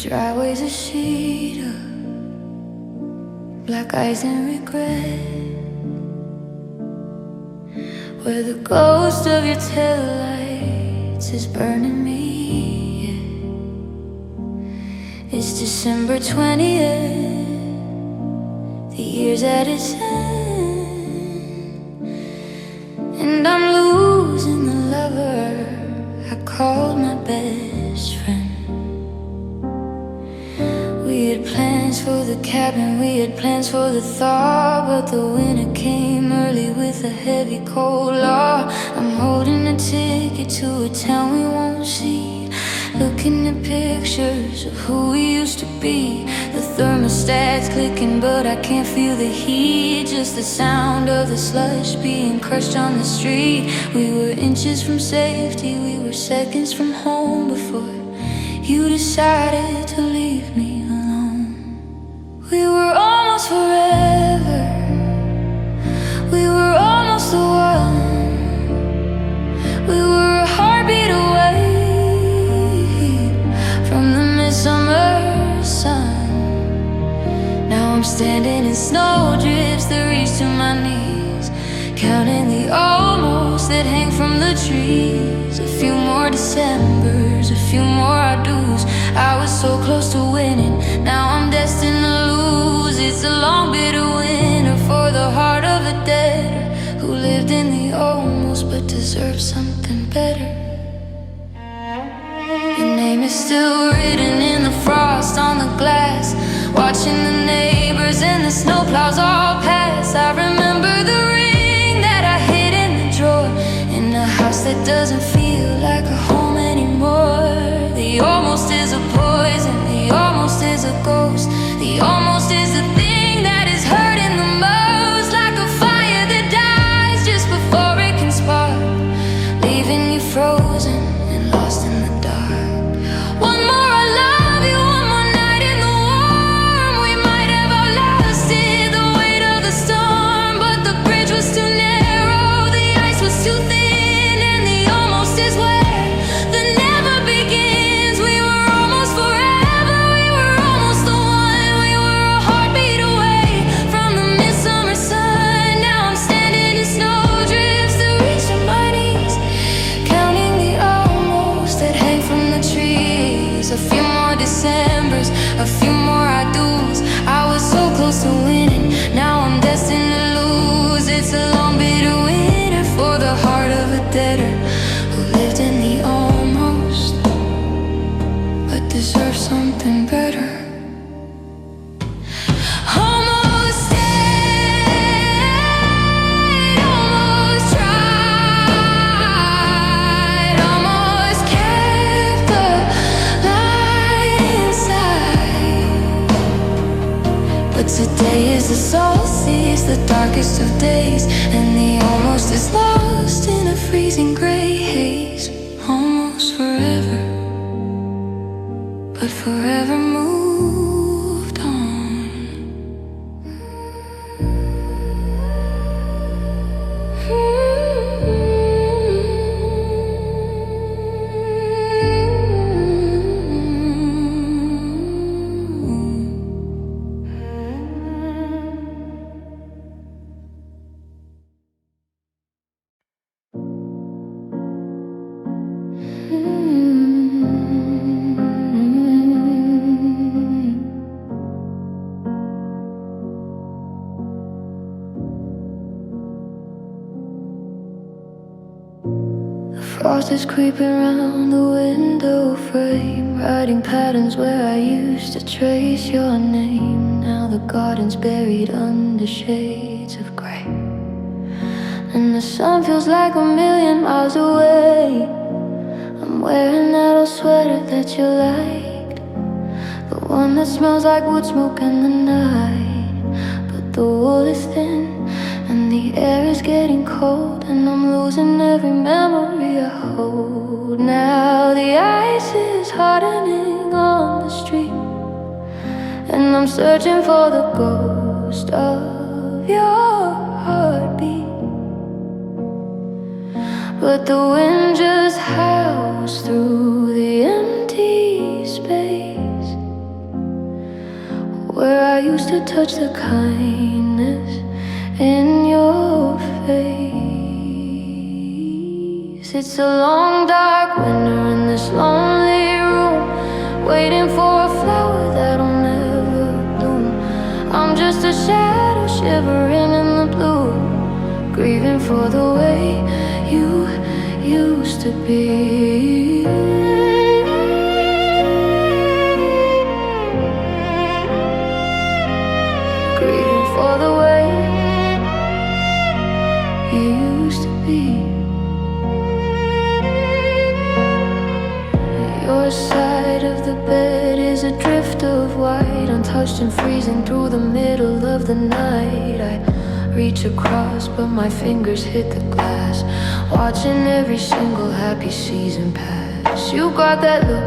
driveway's a sheet of black ice and regret, where the ghost of your taillights is burning me, yeah. It's December 20th, the year's at its end, and I'm losing the lover I called my best friend. We had plans for the cabin, we had plans for the thaw, but the winter came early with a heavy cold law. I'm holding a ticket to a town we won't see, looking at pictures of who we used to be. The thermostat's clicking, but I can't feel the heat, just the sound of the slush being crushed on the street. We were inches from safety, we were seconds from home before you decided to leave me. We were almost forever, we were almost the one, we were a heartbeat away from the midsummer sun. Now I'm standing in snowdrifts that reach to my knees, counting the almost that hang from the trees. A few more Decembers, a few more I-dos. I was so close to winning, now I'm destined to lose. It's a long bitter winter for the heart of a debtor who lived in the almost but deserved something better. Your name is still written in the frost on the glass, watching the neighbors and the snowplows all pass. I remember the ring that I hid in the drawer, in a house that doesn't feel like a home anymore. The almost is a poison, the almost is a ghost, the almost is the thing that is hurting the most. Like a fire that dies just before it can spark, leaving you frozen and lost in the dark. One more I love you, one more night in the warm. We might have outlasted the weight of the storm, but the bridge was too narrow, the ice was too thin, and the almost is where the never begins. We were almost forever, we were almost the one, we were a heartbeat away from the midsummer sun. Now I'm standing in snowdrifts that reach to my knees, counting the almost that hang from the trees. A few more Decembers, a few more I-dos. I was so close to winning, now I'm destined to lose. It's a long bitter winter for the heart of a debtor who lived in the almost but deserves something better. Almost stayed, almost tried, almost kept the light inside. But today is the solstice, the darkest of days, and the almost is lost in a freezing gray haze. Almost forever, but forever moved on. Frost is creeping around the window frame, writing patterns where I used to trace your name. Now the garden's buried under shades of grey, and the sun feels like a million miles away. I'm wearing that old sweater that you liked, the one that smells like wood smoke in the night. But the wool is thin and the air is getting cold, and I'm losing every memory I hold. Now the ice is hardening on the street, and I'm searching for the ghost of your heartbeat. But the wind just howls through the empty space. used to touch the kindness in your face. It's a long dark winter in this lonely room, waiting for a flower that'll never bloom. I'm just a shadow shivering in the blue, grieving for the way you used to be. Grieving for the way you used to be. Your side of the bed is a drift of white, untouched and freezing through the middle of the night. I reach across, but my fingers hit the glass, watching every single happy season pass. You got that look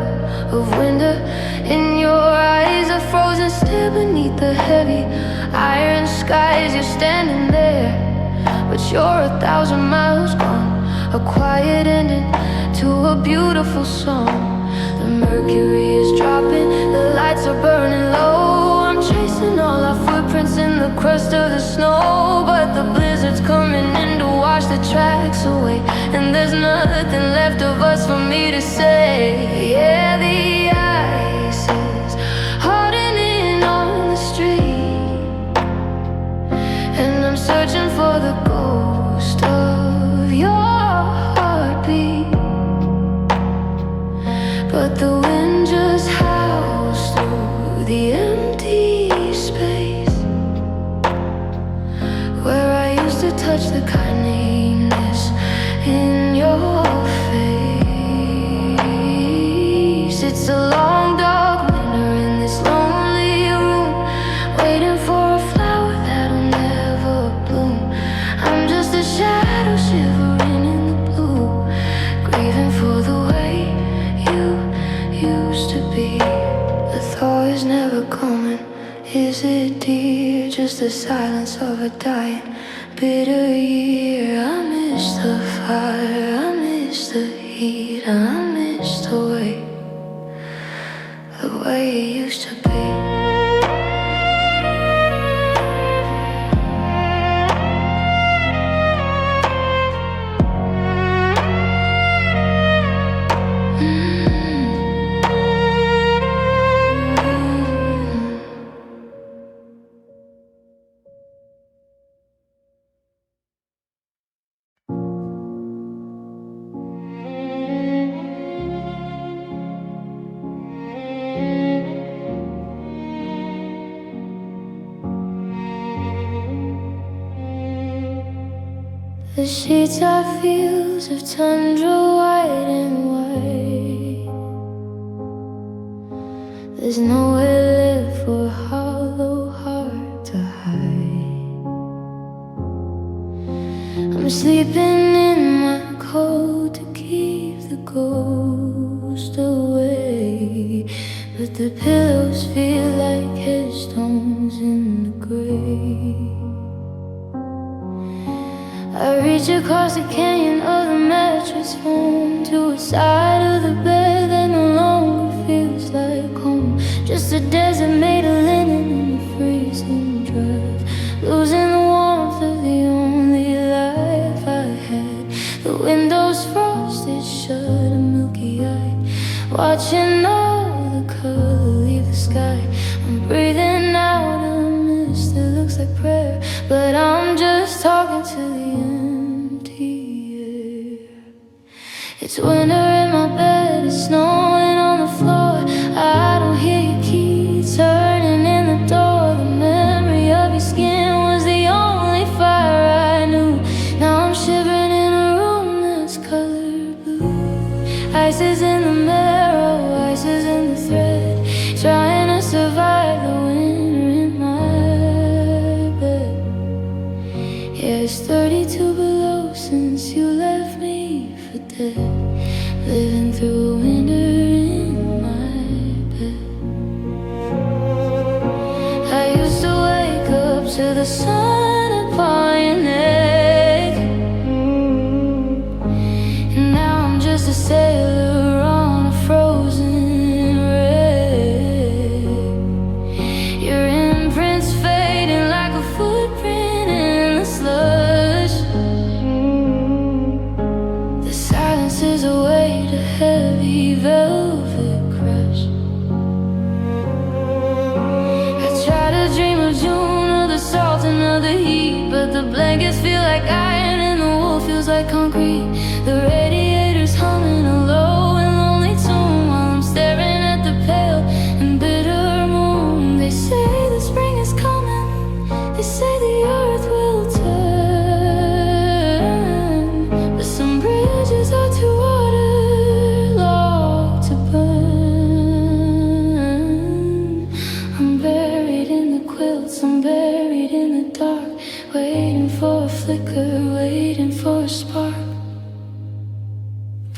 of winter in your eyes, a frozen stare beneath the heavy iron skies. You're standing there, but you're 1,000 miles gone, a quiet ending to a beautiful song. The mercury is dropping, the lights are burning low. I'm tracing all our footprints in the crust of the snow, but the blizzard's coming in to wash the tracks away, and there's nothing left of us for me to say. Yeah, the ice is hardening on the street, and I'm searching for the ghost of your heartbeat, but the wind just howls through the empty space where I used to touch the kindness in your face. It's a long dark winter in this lonely room, waiting for a flower that'll never bloom. I'm just a shadow shivering in the blue, grieving for the way you used to be. The thaw is never coming, is it dear? Just the silence of a dying bitter year. I miss the fire, I miss the heat, I miss the way it used to be. The sheets are fields of tundra, white and white. There's nowhere left for a hollow heart to hide. I'm sleeping in my coat to keep the ghost away, but the pillows feel like headstones in the grave. I reach across the canyon of the mattress home to a side of the bed that no longer feels like home. Just a desert made of linen in the freezing drive, losing the warmth of the only life I had. The windows frosted shut, a milky-eyed, watching all the color leave the sky. I'm breathing out a mist that looks like prayer, but I'm just talking to the empty air. It's winter in my bed, it's snowing on the floor. I don't hear your key turning in the door. The memory of your skin was the only fire I knew. Now I'm shivering in a room that's colored blue. Ice is in the marrow, ice is in the thread, trying to survive the winter in my bed. Yeah, it's 32 below since you left me for dead, living through winter in my bed. I used to wake up to the sun upon your neck, and now I'm just a sailor on a frozen wreck. Your imprint blankets feel like iron and the wool feels like concrete. The radiator's humming a low and lonely tune while I'm staring at the pale and bitter moon. They say the spring is coming, they say the earth will turn, but some bridges are too waterlogged to burn. I'm buried in the quilts, I'm buried in the dark, waiting for a flicker, waiting for a spark.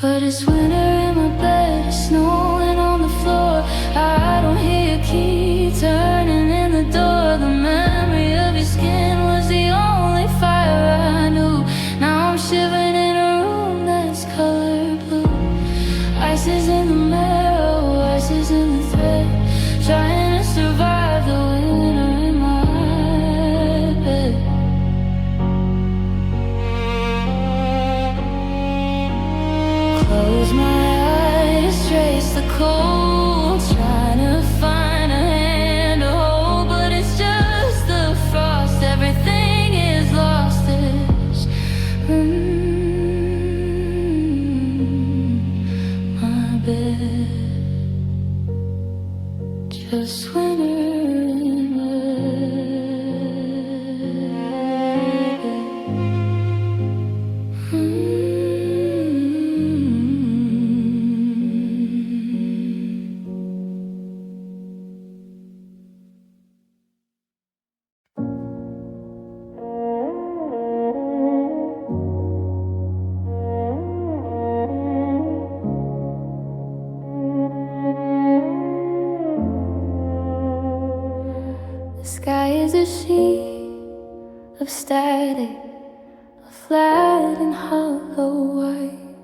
But it's winter in my bed, it's snowing on the floor. I don't hear your key turning in the door. The memory of your skin was the only fire I knew. Now I'm shivering in a room that's color blue. Ice is in the marrow, ice is in the thread, trying to survive the winter in my bed. Close my eyes, trace the cold, trying to find a hand to hold, but it's just the frost. Everything is lost. It's my bed, just winter in my bed. The sky is a sheet of static, a flat and hollow white,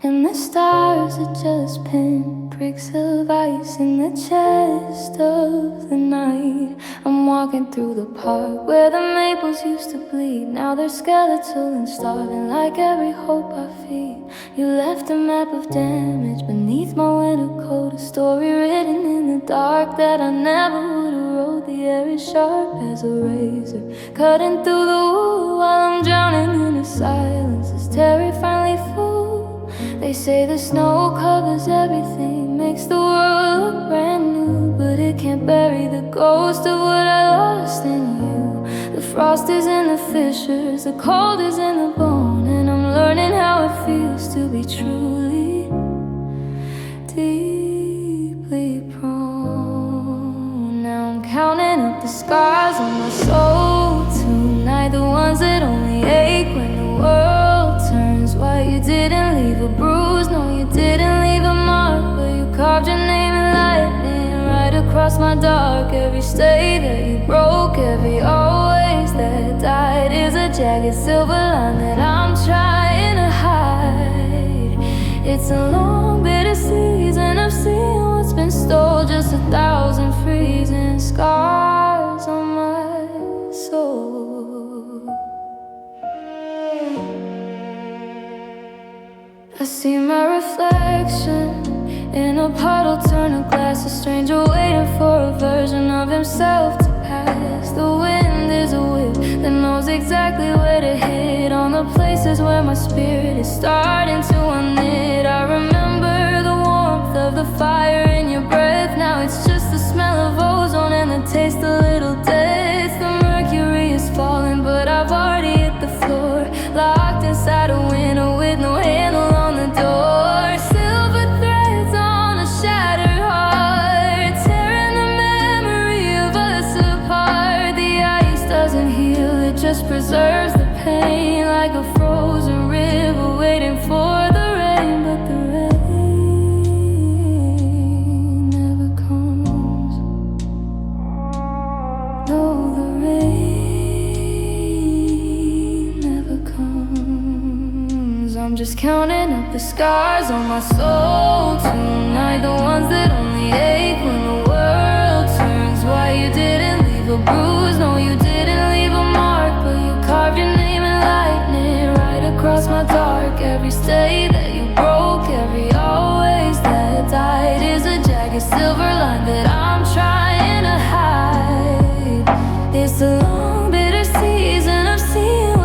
and the stars are just pinpricks of ice in the chest of the night. I'm walking through the park where the maples used to bleed. Now they're skeletal and starving like every hope I feed. You left a map of damage beneath my winter coat, a story written in the dark that I never would have wrote. The air is sharp as a razor, cutting through the wool while I'm drowning in a silence. Is Terry finally full? They say the snow covers everything, makes the world look brand new, but it can't bury the ghost of what I lost in you. The frost is in the fissures, the cold is in the bone, and I'm learning how it feels to be truly, deeply prone. Now I'm counting up the scars on my soul tonight, the ones that only ache when the world turns white. You didn't leave a bruise, no you didn't leave a mark, but you carved your name in lightning right across my dark. Every stay that you broke, every always that died is a jagged silver line that I'm trying to hide. It's a long bitter season of seeing what's been stole, just 1,000 freezing scars on my soul. I see my reflection in a puddle, turn a glass, a stranger waiting for a version of himself to pass. The wind is a whip that knows exactly where to hit, on the places where my spirit is starting to unknit. I remember the warmth of the fire in your breath, now it's just the smell of ozone and the taste of little death. The mercury is falling, but I've already hit the floor, locked inside a window with no handle on the door. Silver threads on a shattered heart, tearing the memory of us apart. The ice doesn't heal, it just preserves the pain, like a frozen river waiting for the rain. But the rain never comes. No, the rain never comes. I'm just counting up the scars on my soul tonight, the ones that only ache when the world turns white. You didn't leave a bruise, no you didn't leave a mark, but you carved your name in lightning right across my dark. Every stay that you broke, every always that died is a jagged silver line that I'm trying to hide. It's a long bitter season of seeing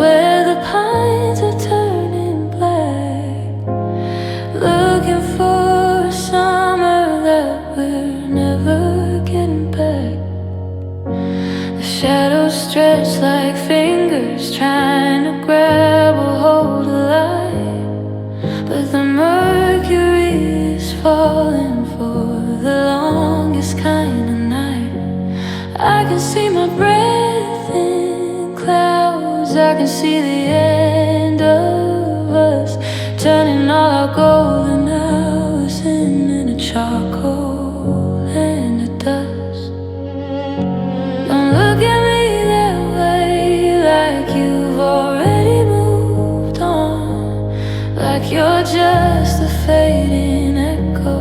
where the pines are turning black, looking for a summer that we're never getting back. The shadows stretch like fingers trying to grab a hold of light, but the mercury is falling for the longest kind of night. I can see my breath in clouds, I can see the end of us, turning all our golden hours into charcoal and the dust. Don't look at me that way, like you've already moved on, like you're just a fading echo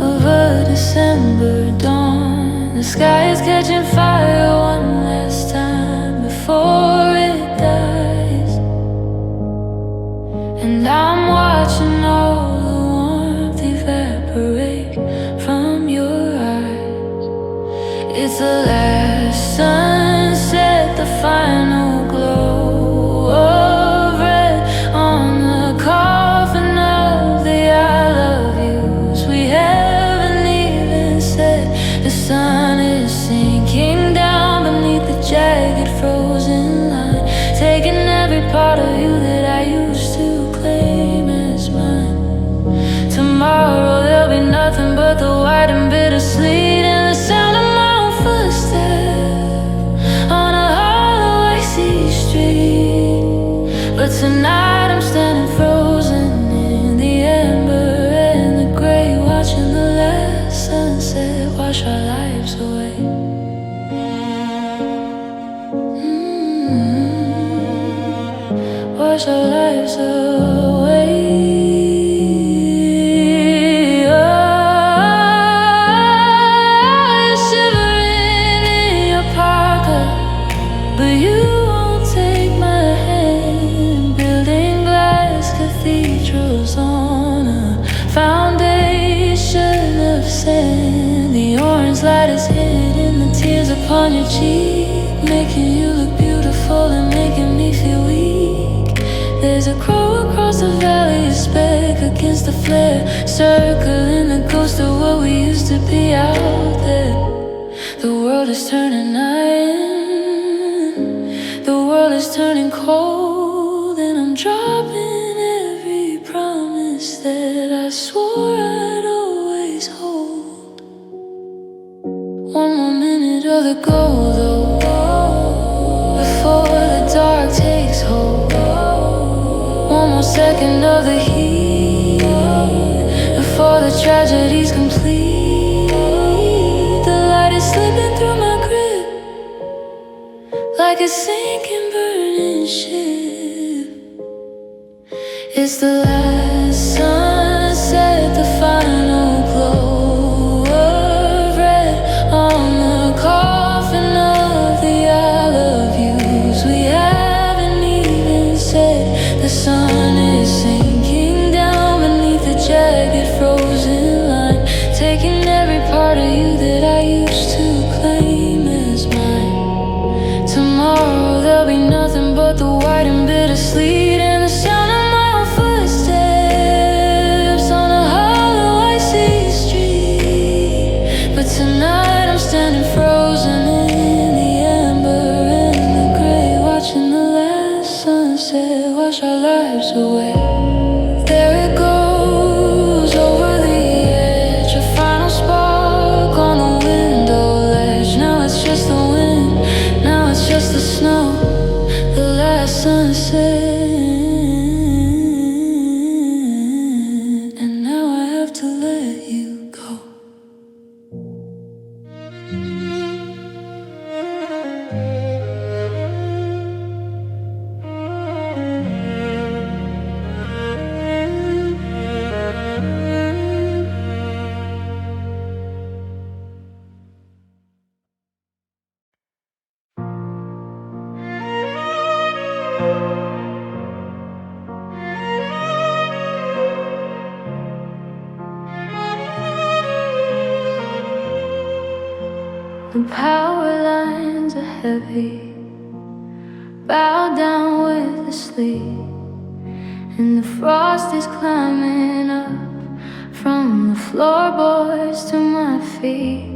of a December dawn. The sky is catching fire one last time before it dies, and I'm watching all the warmth evaporate from your eyes. It's the last sunset, the final glow of red on the coffin of the I love yous we haven't even said. The sun is sinking down beneath the jagged frozen line, taking every part of you that I used to claim as mine. Tomorrow there'll be nothing but the white and bitter sleet and the sound of my own footsteps on a hollow icy street. But tonight I'm standing frozen in the amber and the gray, watching the last sunset wash our lives away. Wash our lives away. Oh, you're shivering in your parka, but you won't take my hand. Building glass cathedrals on a foundation of sand. The orange light is hitting the tears upon your cheek, making you look beautiful and making me feel weak. There's a crow across the valley, a speck against the flare, circling the ghost of what we used to be out there. The world is turning night, the world is turning cold, and I'm dropping every promise that I swore I'd always hold. One more minute of the glow, though, before the dark takes hold. One more second of the heat before the tragedy's complete. The light is slipping through my grip like a sinking, burning ship. It's the last sunset, the final glow of red on the coffin of the I love yous we haven't even said. The sun is sinking down beneath the jagged frozen line, taking every part of you that I used to claim as mine. Tomorrow there'll be nothing but the white and bitter sleet and the sound of my own footsteps on a hollow icy street. But tonight I'm standing frozen in the amber and the gray, watching the last sunset wash our lives away. There it goes over the edge, a final spark on the window ledge. Now it's just the wind, now it's just the snow, the last sunset, and now I have to let you go. The power lines are heavy, bowed lie down with the sleep, and the frost is climbing up from the floorboards to my feet.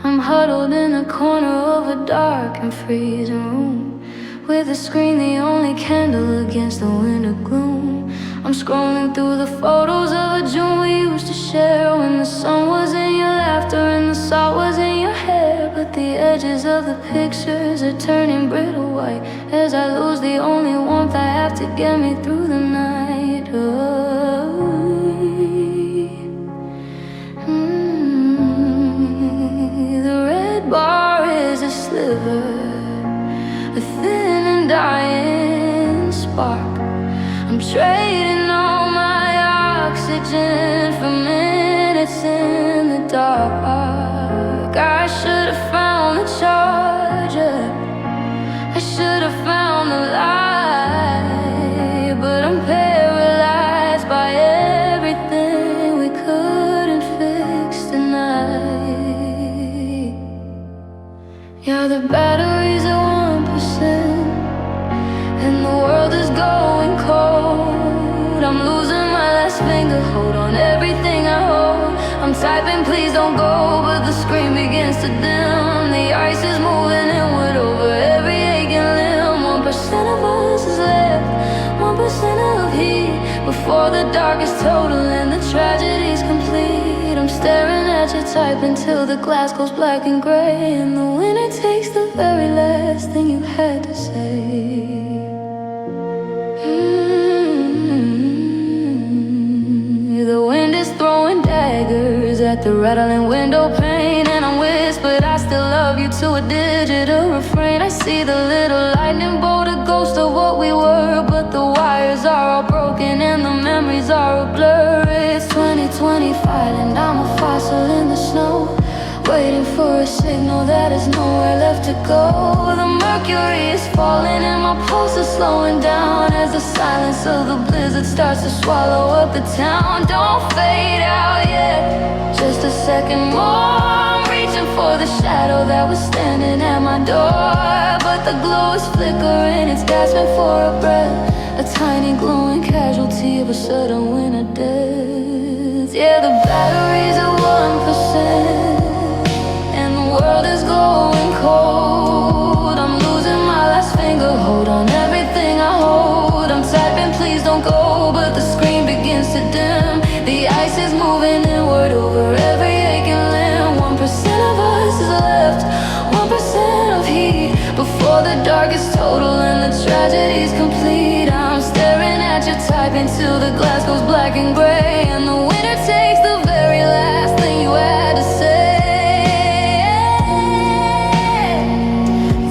I'm huddled in a corner of a dark and freezing room, with a screen the only candle against the winter gloom. I'm scrolling through the photos of a June we used to share, when the sun was in your laughter and the salt was in your hair. But the edges of the pictures are turning brittle white as I lose the only warmth I have to get me through the night. The red bar is a sliver, a thin and dying spark. I'm trading all my oxygen for minutes in the dark. I should have found the charger, I should have found the light, but I'm paralyzed by everything we couldn't fix tonight. Yeah, the batteries are 1%, and the world is going cold. I'm losing my last finger, hold on everything I hold. I'm typing please don't go, but the screen begins to dim. The ice is moving inward over every aching limb. 1% of us is left, 1% of heat, before the dark is total and the tragedy's complete. I'm staring at you typing till the glass goes black and gray, and the winner takes the very last thing you had to say. The wind is throwing daggers at the rattling window pane, and I'm whispered I still love you to a digital refrain. I see the little lightning bolt, a ghost of what we were, but the wires are all broken and the memories are a blur. It's 2025 and I'm a fossil in the snow, waiting for a signal that there's nowhere left to go. The mercury is falling and my pulse is slowing down as the silence of the blizzard starts to swallow up the town. Don't fade out yet, just a second more. I'm reaching for the shadow that was standing at my door, but the glow is flickering, it's gasping for a breath, a tiny glowing casualty of a sudden winter death. Yeah, the batteries are 1%, and the world is going cold. I'm losing my last finger, hold on everything I hold. I'm typing please don't go, but the screen begins to dim. The ice is moving inward over every aching limb. 1% of us is left, 1% of heat, before the dark is total and the tragedy's complete. I'm staring at you typing till the glass goes black and gray, and the winner takes the very last thing you had to say.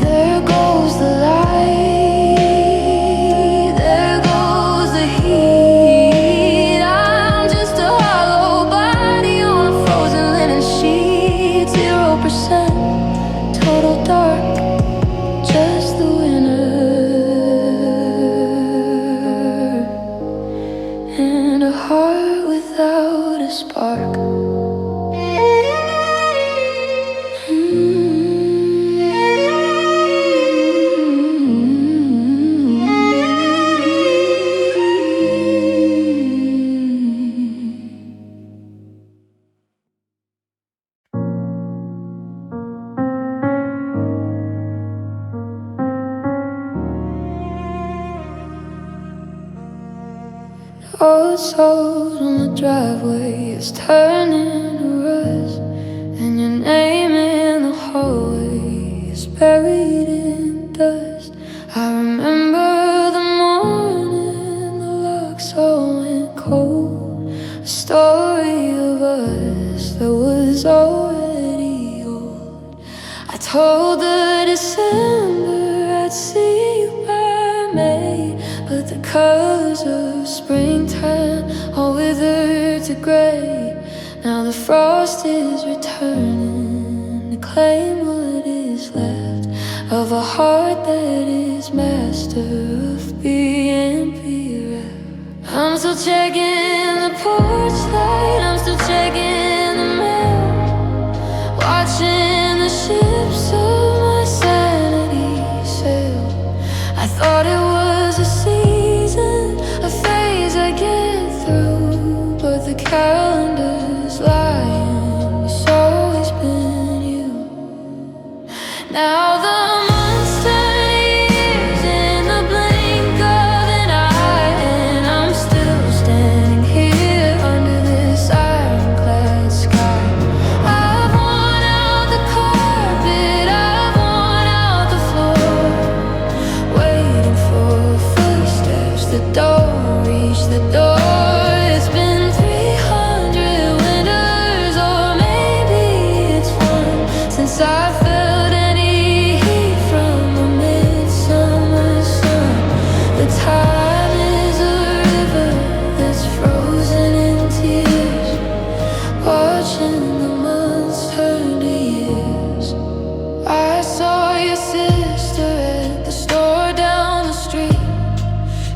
There goes the light, there goes the heat. I'm just a hollow body on a frozen linen sheet. 0% total dark, just the winner, and a heart without a spark. Old soul on the driveway is turning to rust, and your name in the hallway is buried in dust. I remember the morning the locks all went cold, a story of us that was already old. I told the December I'd see you by May, but the colors of springtime all withered to gray. Now the frost is returning to claim what is left of a heart that is master of being bereft. I'm still checking the porch light, I'm still checking the mail, watching the ships of my sanity sail. Thought it was a season, a phase I get through, but the calendar's lying. It's always been you. Now the months turn years in the blink of an eye, and I'm still standing here under this ironclad sky. I've worn out the carpet, I've worn out the floor, waiting for footsteps that don't reach the door. It's been 300 winters, or maybe it's one, since I felt any heat from a midsummer sun. The time is a river that's frozen in tears, watching the months turn to years. I saw your sister at the store down the street.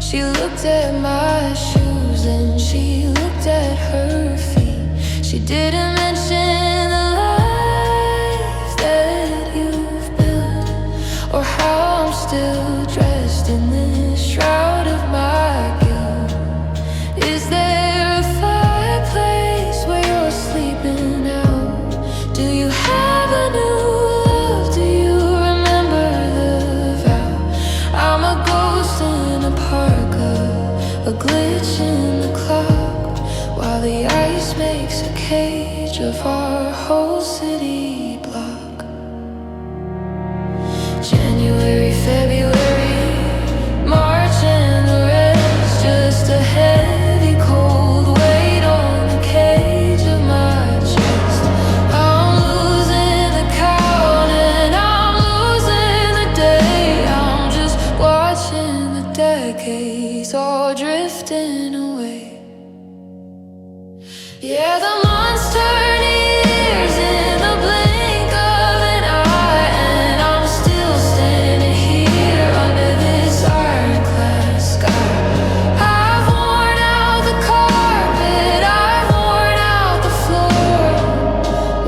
She looked at my shoes and she looked at her feet. She didn't mention the life that you've built, or how I'm still dressed in this shroud of my guilt. Is there a fireplace where you're sleeping now? Do you have a new love? Do you remember the vow? I'm a ghost in a parka, a glitch in the clock, while the ice makes a cage of our whole city block. January, February, March, and the rest, just a heavy cold weight on the cage of my chest. I'm losing the count and I'm losing the day. I'm just watching the decades all drifting away. Yeah, the months turn years in the blink of an eye, and I'm still standing here under this ironclad sky. I've worn out the carpet, I've worn out the floor,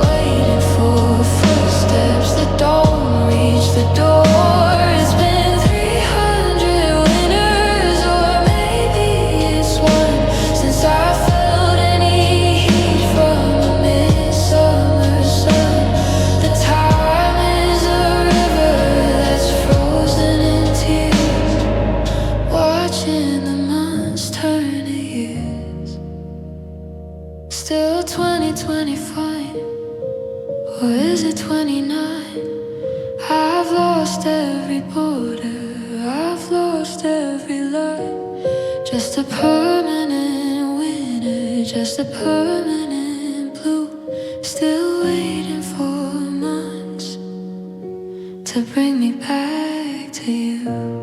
waiting for footsteps that don't reach the door. It's been 300 winters, or maybe it's one, since I felt any heat from a midsummer sun. The time is a river that's frozen in tears, watching the months turn to years. Still 2025, or is it 29? I've lost every border, I've lost every line. Just a permanent winter, just a permanent blue. Still waiting for months to bring me back to you.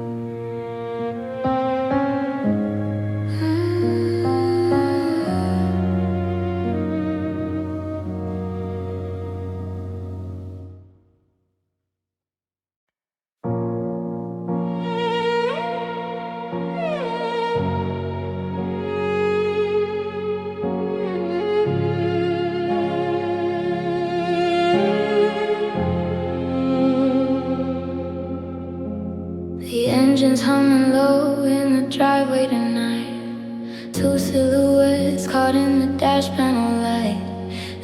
The engine's humming low in the driveway tonight. Two silhouettes caught in the dash panel light.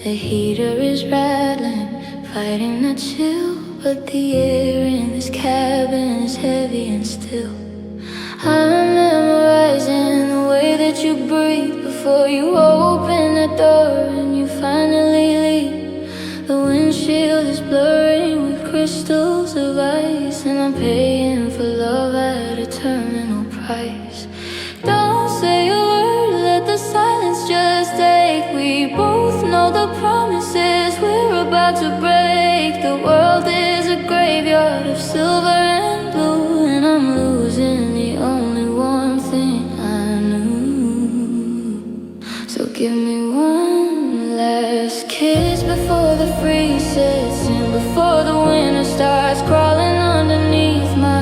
The heater is rattling, fighting the chill, but the air in this cabin is heavy and still. I'm memorizing the way that you breathe before you open the door and you finally leave. The windshield is blurring with crystals of ice, and I'm paying for love at a terminal price. Don't say a word, let the silence just take. We both know the promises we're about to break. The world is a graveyard of silver and blue, and I'm losing the only one thing I knew. So give me one last kiss before the freeze sets in, before the winter starts crawling underneath my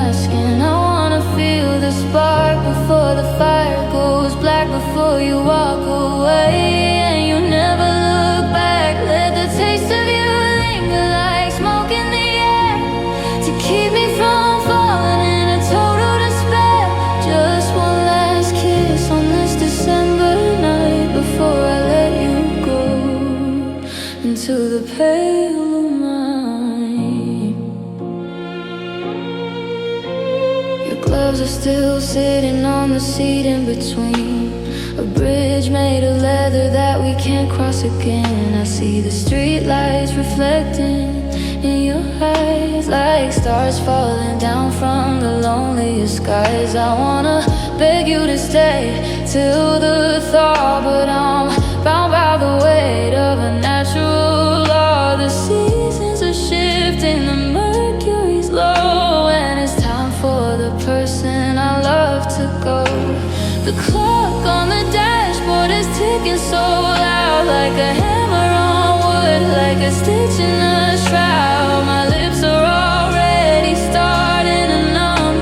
gloves are still sitting on the seat in between. A bridge made of leather that we can't cross again. I see the street lights reflecting in your eyes, like stars falling down from the loneliest skies. I wanna beg you to stay till the thaw, but I'm bound by the weight of a natural law. The seasons are shifting, the mercury's low, and it's time for the person I love to go. The clock on the dashboard is ticking so loud, like a hammer on wood, like a stitch in a shroud. My lips are already starting to numb,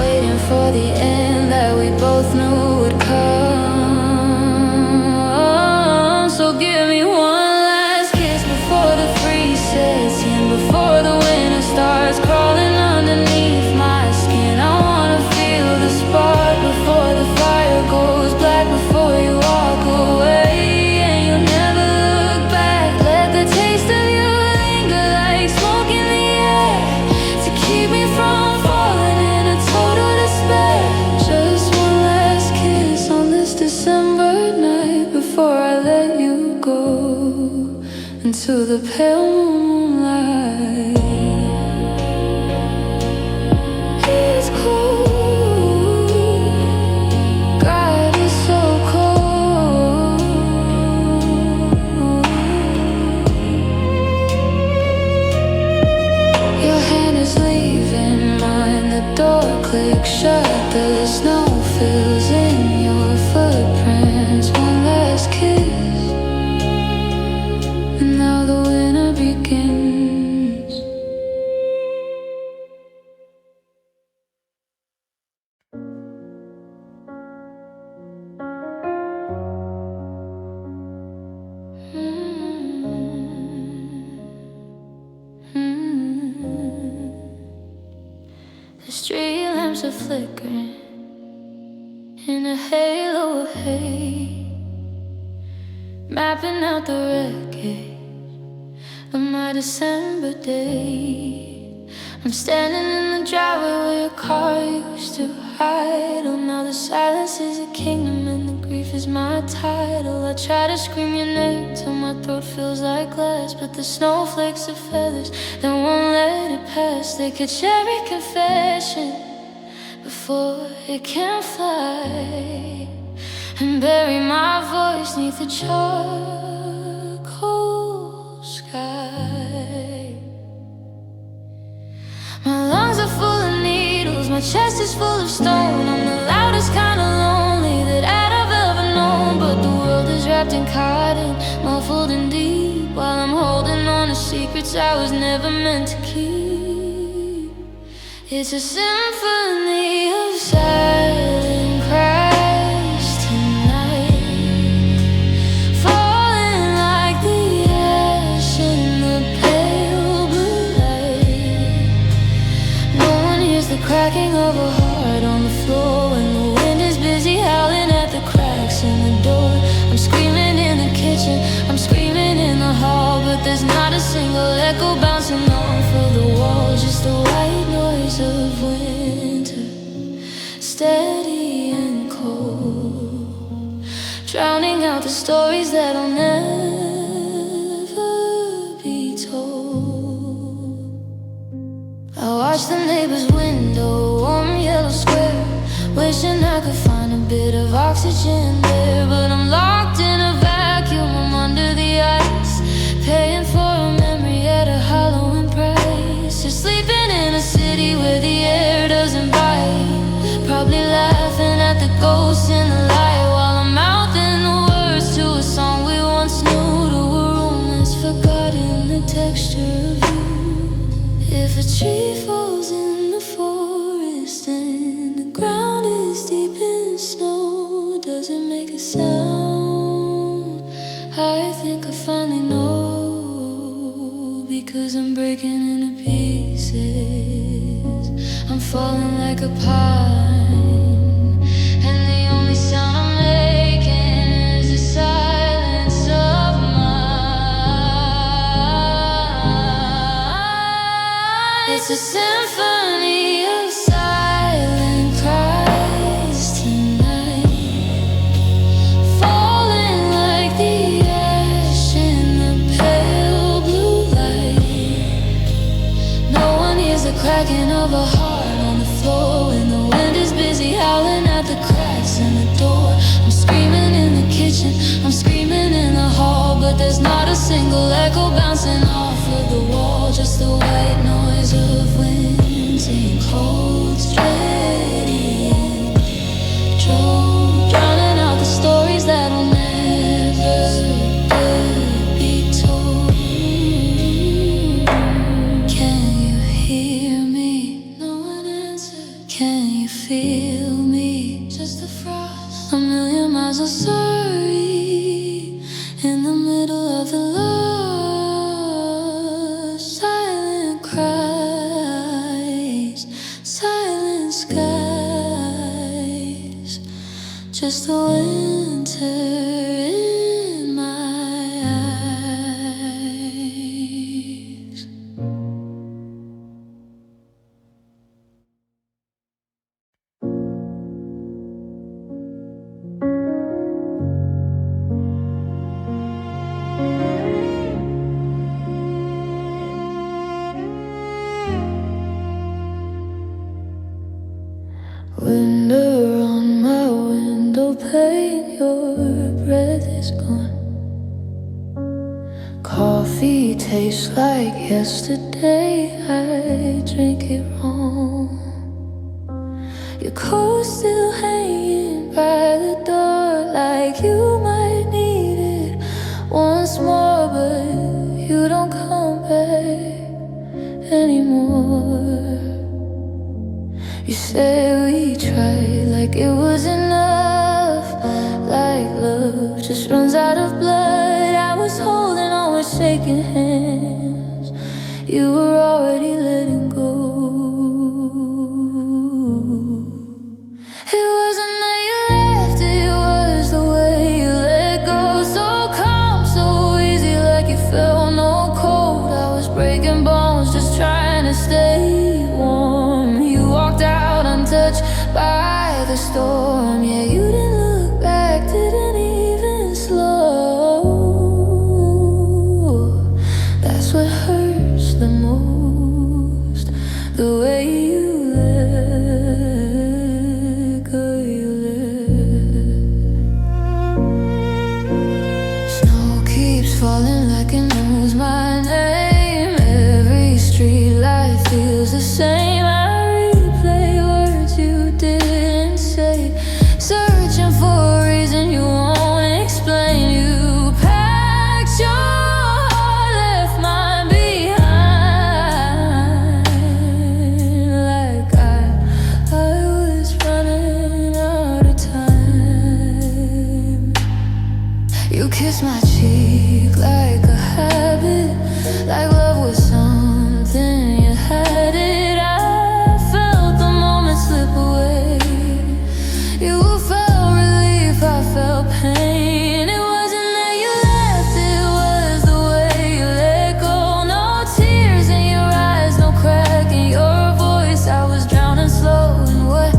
waiting for the end that we both knew would come. So give me one last kiss before the freeze sets in, before the winter starts crawling underneath my skin. I wanna feel the spark before the fire goes black, before you walk away and you never look back. Let the taste of you linger like smoke in the air, to keep me from falling into total despair. Just one last kiss on this December night before I let you go into the pale moonlight. It's cold, God, it's so cold. Your hand is leaving mine, the door clicks shut, the snow fills in your footprints. One last kiss, and now the winter begins. The street lamps are flickering in a halo of hate, mapping out the wreckage of my December day. I'm standing in the driveway where your car used to hide. Oh, now the silence is a kingdom and the grief is my title. I try to scream your name till my throat feels like glass, but the snowflakes are feathers that won't let it pass. They catch every confession before it can fly, and bury my voice neath the charcoal sky. My lungs are full of needles, my chest is full of stone. I'm the loudest kind of lonely that I've ever known, but the world is wrapped in cotton, muffled and deep, while I'm holding on to secrets I was never meant to keep. It's a symphony of silent cries tonight, falling like the ash in the pale blue light. No one hears the cracking of a heart on the floor when the wind is busy howling at the cracks in the door. I'm screaming in the kitchen, I'm screaming in the hall, but there's not a single echo bouncing off of the walls. Just the white noise of winter, steady and cold, drowning out the stories that'll never be told. I watch the neighbor's window, warm yellow square, wishing I could find a bit of oxygen there, but I'm locked in a vacuum. I'm under the ice, paying for a memory at a Halloween price. Just sleeping in a city where the air doesn't bite, probably laughing at the ghosts in the light, while I'm mouthing the words to a song we once knew, to a room that's forgotten the texture of you. If a tree falls in the forest and the ground is deep in snow, does it make a sound? I think I finally know, because I'm breaking into pieces. I'm falling like a pine, and the only sound I'm making is the silence of mine. It's a symphony of silence. single echo bouncing off of the wall. Just the white noise of wind saying cold, steady intro, drowning out the stories that'll never be told. Can you hear me? No one answered. Can you feel me? Just the frost. A million miles of sorry in the middle of the lost. Silent cries, silent skies. Just the winter in my eyes. Window on my window pane, your breath is gone. Coffee tastes like yesterday, I drink it wrong. Your coat still hanging by the door, like you might need it once more, but you don't come back anymore. You said we tried like it was enough, like love just runs out of blood. I was holding on with shaking hands, you were already letting go. It wasn't that you left, it was the way you let go. So calm, so easy, like you felt no cold. I was breaking bones, just trying to stay warm. You walked out untouched by the storm. Yeah, you didn't look back, didn't even slow. That's what hurts the most, the way you let go, you let. Snow keeps falling like it knows my name. Every street light feels the same. I replay words you didn't say, searching for a reason you won't explain. You packed your heart, left mine behind, like I was running out of time. You kissed my cheek like a habit, like love was something you had it. I felt the moment slip away. You felt relief, I felt pain. It wasn't that you left, it was the way you let go. No tears in your eyes, no crack in your voice. I was drowning slow in what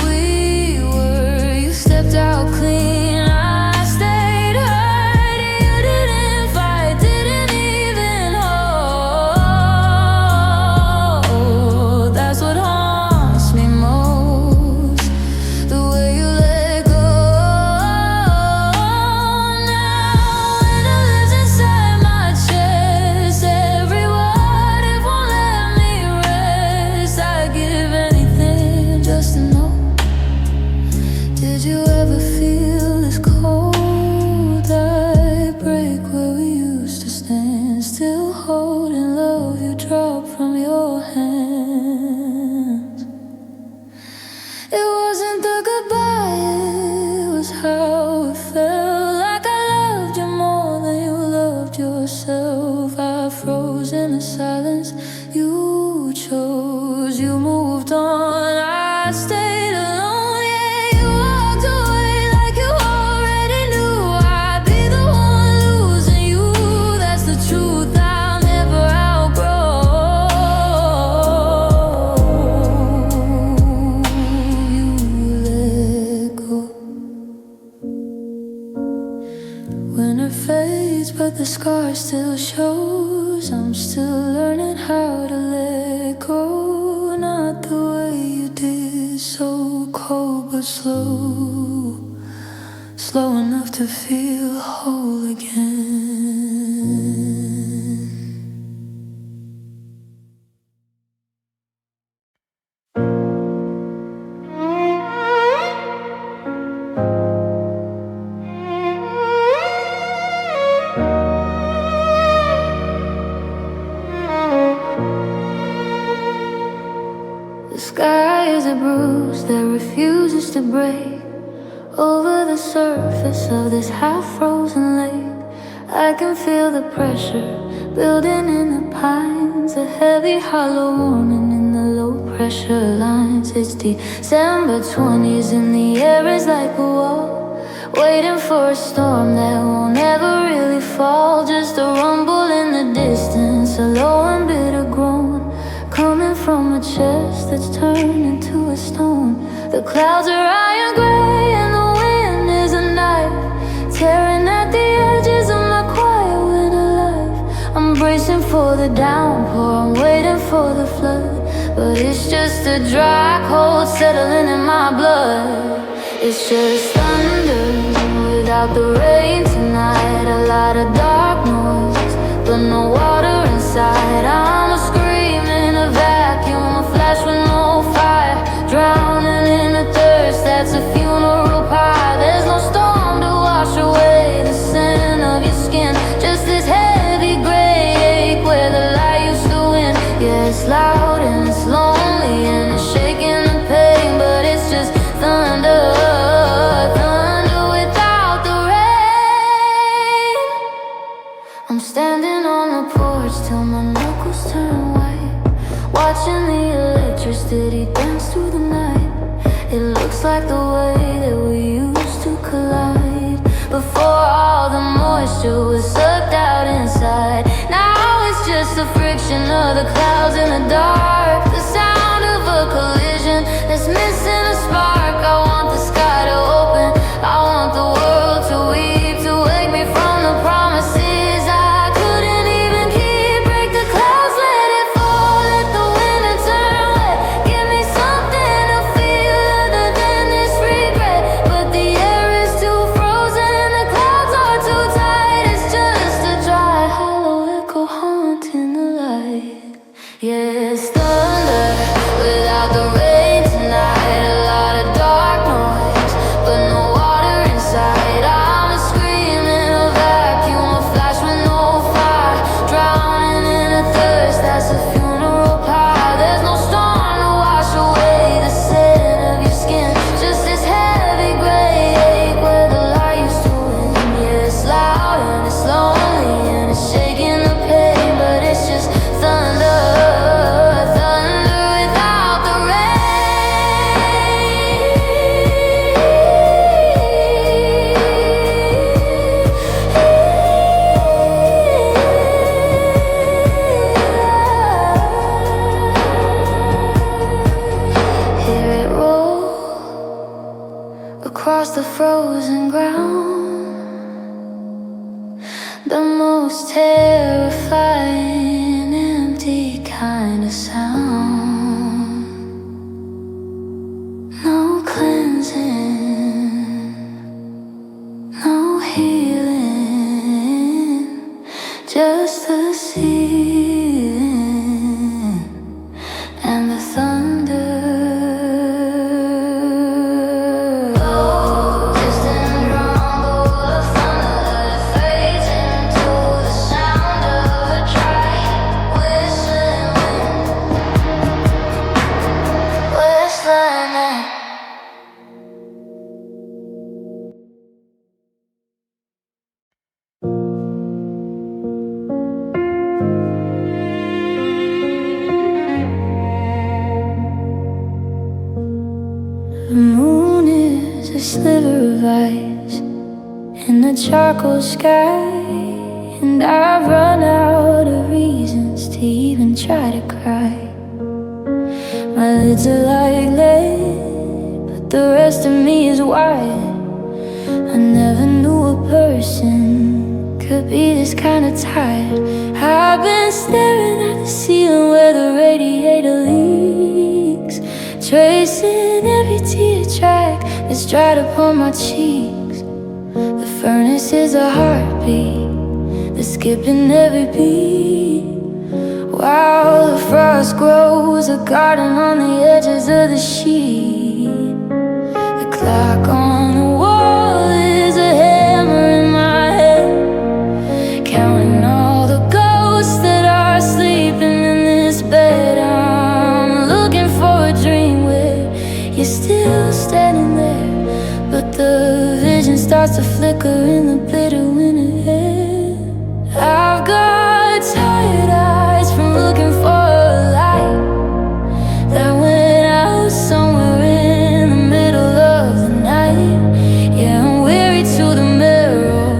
we were. You stepped out clean, I stayed hurt. You didn't fight, didn't even hold. That's what haunts me most, the way you let go. Now winter lives inside my chest. Every word, it won't let me rest. I'd give anything just to know. Did you ever feel this cold? I break where we used to stand, still holding love you dropped from your hands. It wasn't the goodbye, it was how it felt. Like I loved you more than you loved yourself. I froze in the silence you chose. You moved on, I stayed alone. Yeah, you walked away like you already knew I'd be the one losing you. That's the truth I'll never outgrow. You let go. Winter fades, but the scar still shows. I'm still learning how to let go. Not the way you did, so cold but slow, slow enough to feel whole again. used to break over the surface of this half-frozen lake. I can feel the pressure building in the pines, a heavy hollow warning in the low-pressure lines. It's December 20s and the air is like a wall, waiting for a storm that won't ever really fall. Just a rumble in the distance, a low and bitter groan, coming from a chest that's turned into a stone. The clouds are iron gray and the wind is a knife, tearing at the edges of my quiet winter life. I'm bracing for the downpour, I'm waiting for the flood, but it's just a dry cold settling in my blood. It's just thunder without the rain tonight, a lot of dark noise, but no water inside. I'm a scream in a vacuum, a flash with no fire, drowning in a thirst that's a funeral pyre. There's no storm to wash away the sin of your skin, just this heavy gray ache where the light used to win. Yeah, it's loud and it's lonely and it's shaking the pain, but it's just thunder, thunder without the rain. I'm standing on the porch till my knuckles turn white, watching the electricity dance through the night. It looks like the way that we used to collide, before all the moisture was sucked out inside. Now it's just the friction of the clouds in the dark, the sound of a collision that's missing a spark. I want the sky to open, I want the world to weep, to wake me from the promises I couldn't even keep. Break the clouds, let it fall, let the winter turn wet. Give me something to feel other than this regret, but the air is too frozen, the clouds are too tight. It's just a dry, hollow echo haunting the light. Yeah, it's thunder without the rain tonight, a lot of dark noise, but no water inside. I'm a scream in a vacuum, a flash with no fire, drowning in a thirst that's a funeral pyre. There's no storm to wash away the sin of your skin, just this heavy gray ache where the light used to win. Yeah, it's loud and it's lonely and it's shaking the pain, but it's just thunder, thunder without the rain. Hear it roll across the frozen ground, the most terrifying, empty kind of sound. No cleansing, no healing, just the ceiling and the thunder. Oh, distant rumble of thunder that fades into the sound of a dry, whistling wind, whistling night. The moon is a sliver of ice in the charcoal sky, and I've run out of reasons to even try to cry. My lids are like lead, but the rest of me is white. I never knew a person could be this kind of tired. I've been staring at the ceiling where the radiator leaks, tracing every tear track that's dried upon my cheeks. The furnace is a heartbeat that's skipping every beat, while the frost grows a garden on the edges of the sheet. The clock on the wall is a hammer in my head, counting all the ghosts that are sleeping in this bed. I'm looking for a dream where you still stay. standing there, but the vision starts to flicker in the bitter winter air. I've got tired eyes from looking for a light that went out somewhere in the middle of the night. Yeah, I'm weary to the marrow,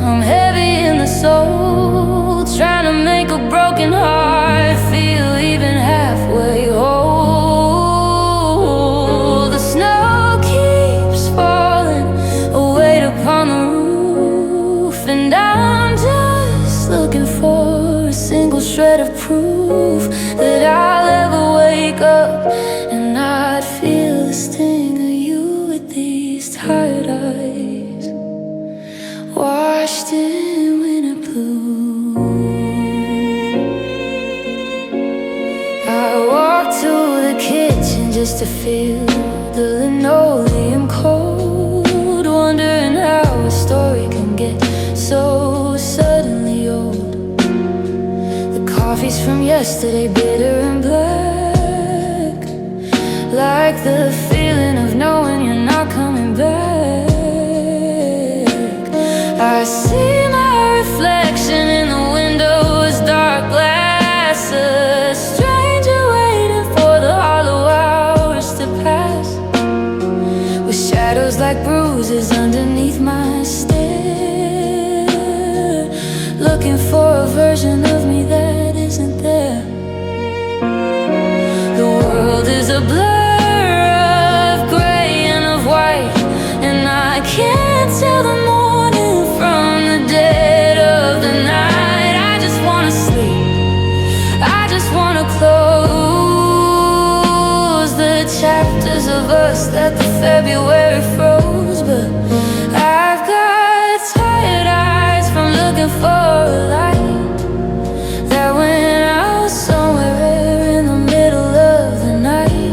I'm heavy in the soul, trying to make a broken heart feel even halfway whole. The snow keeps falling, a weight upon the roof, and I'm just looking for a single shred of proof that I'll ever wake up and not feel the sting of you with these tired eyes, washed in winter blue. I walk to the kitchen just to feel the linoleum cold, wondering how a story can get so suddenly old. The coffee's from yesterday, bitter and black, like the feeling of knowing you're not coming back. I see my reflection in the window's dark glass, a stranger waiting for the hollow hours to pass, with shadows like bruises underneath my stare, looking for a version of me that isn't there. The world is a blur of gray and of white, and I can't tell the morning from the dead of the night. I just wanna sleep, I just wanna close the chapters of us that the February froze. But I've got tired eyes from looking for a light that went out somewhere in the middle of the night.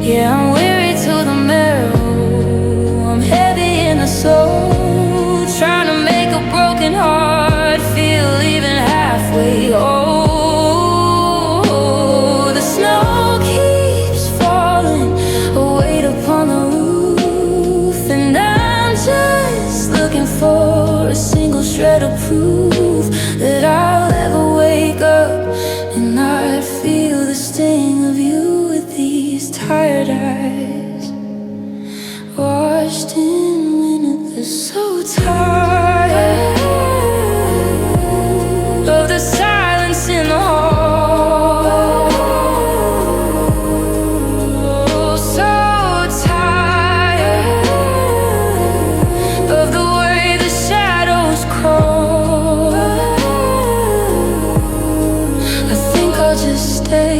Yeah, I'm weary to the marrow, I'm heavy in the soul, trying to make a broken heart feel even halfway whole. The snow keeps falling, a weight upon the roof, and I'm just looking for a single shred of proof that I'll ever wake up and not feel the sting of you with these tired eyes, washed in winter. They're so tired of the silence in the hall, so tired of the way the shadows crawl. I think I'll just stay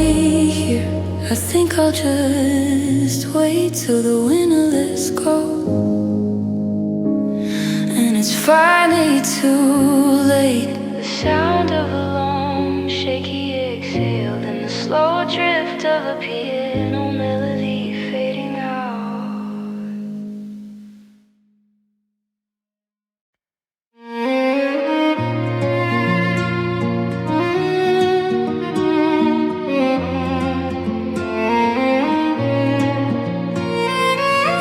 here, I think I'll just wait till the winter lets go, and it's finally too late. The sound of a long, shaky exhale, and the slow drift of a piano melody fading out.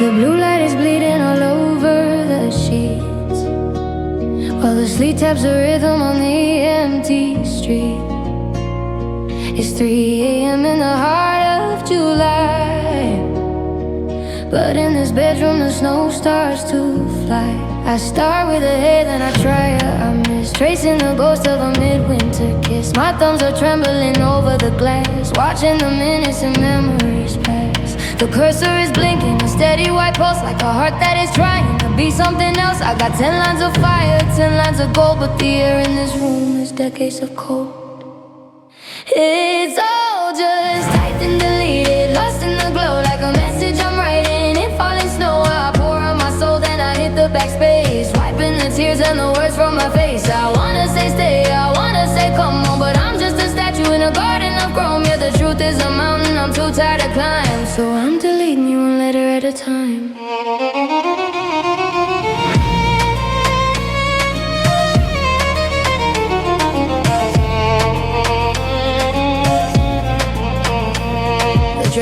The blue light is bleeding all over the sheets, while the sleet taps a rhythm on the empty street. It's 3 a.m. in the heart of July, but in this bedroom the snow starts to fly. I start with a hey, then I try I miss, tracing the ghost of a midwinter kiss. My thumbs are trembling over the glass, watching the minutes and memories pass. The cursor is blinking, a steady white pulse, like a heart that is trying to be something else. I got 10 lines of fire, 10 lines of gold, but the air in this room is decades of cold. It's all just typed and deleted, lost in the glow, like a message I'm writing in falling snow. I pour out my soul, then I hit the backspace, wiping the tears and the words from my face. I wanna say stay, I wanna say come on, but I'm just a statue in a garden of chrome. Yeah, the truth is a mountain I'm too tired to climb, so I'm deleting you one letter at a time.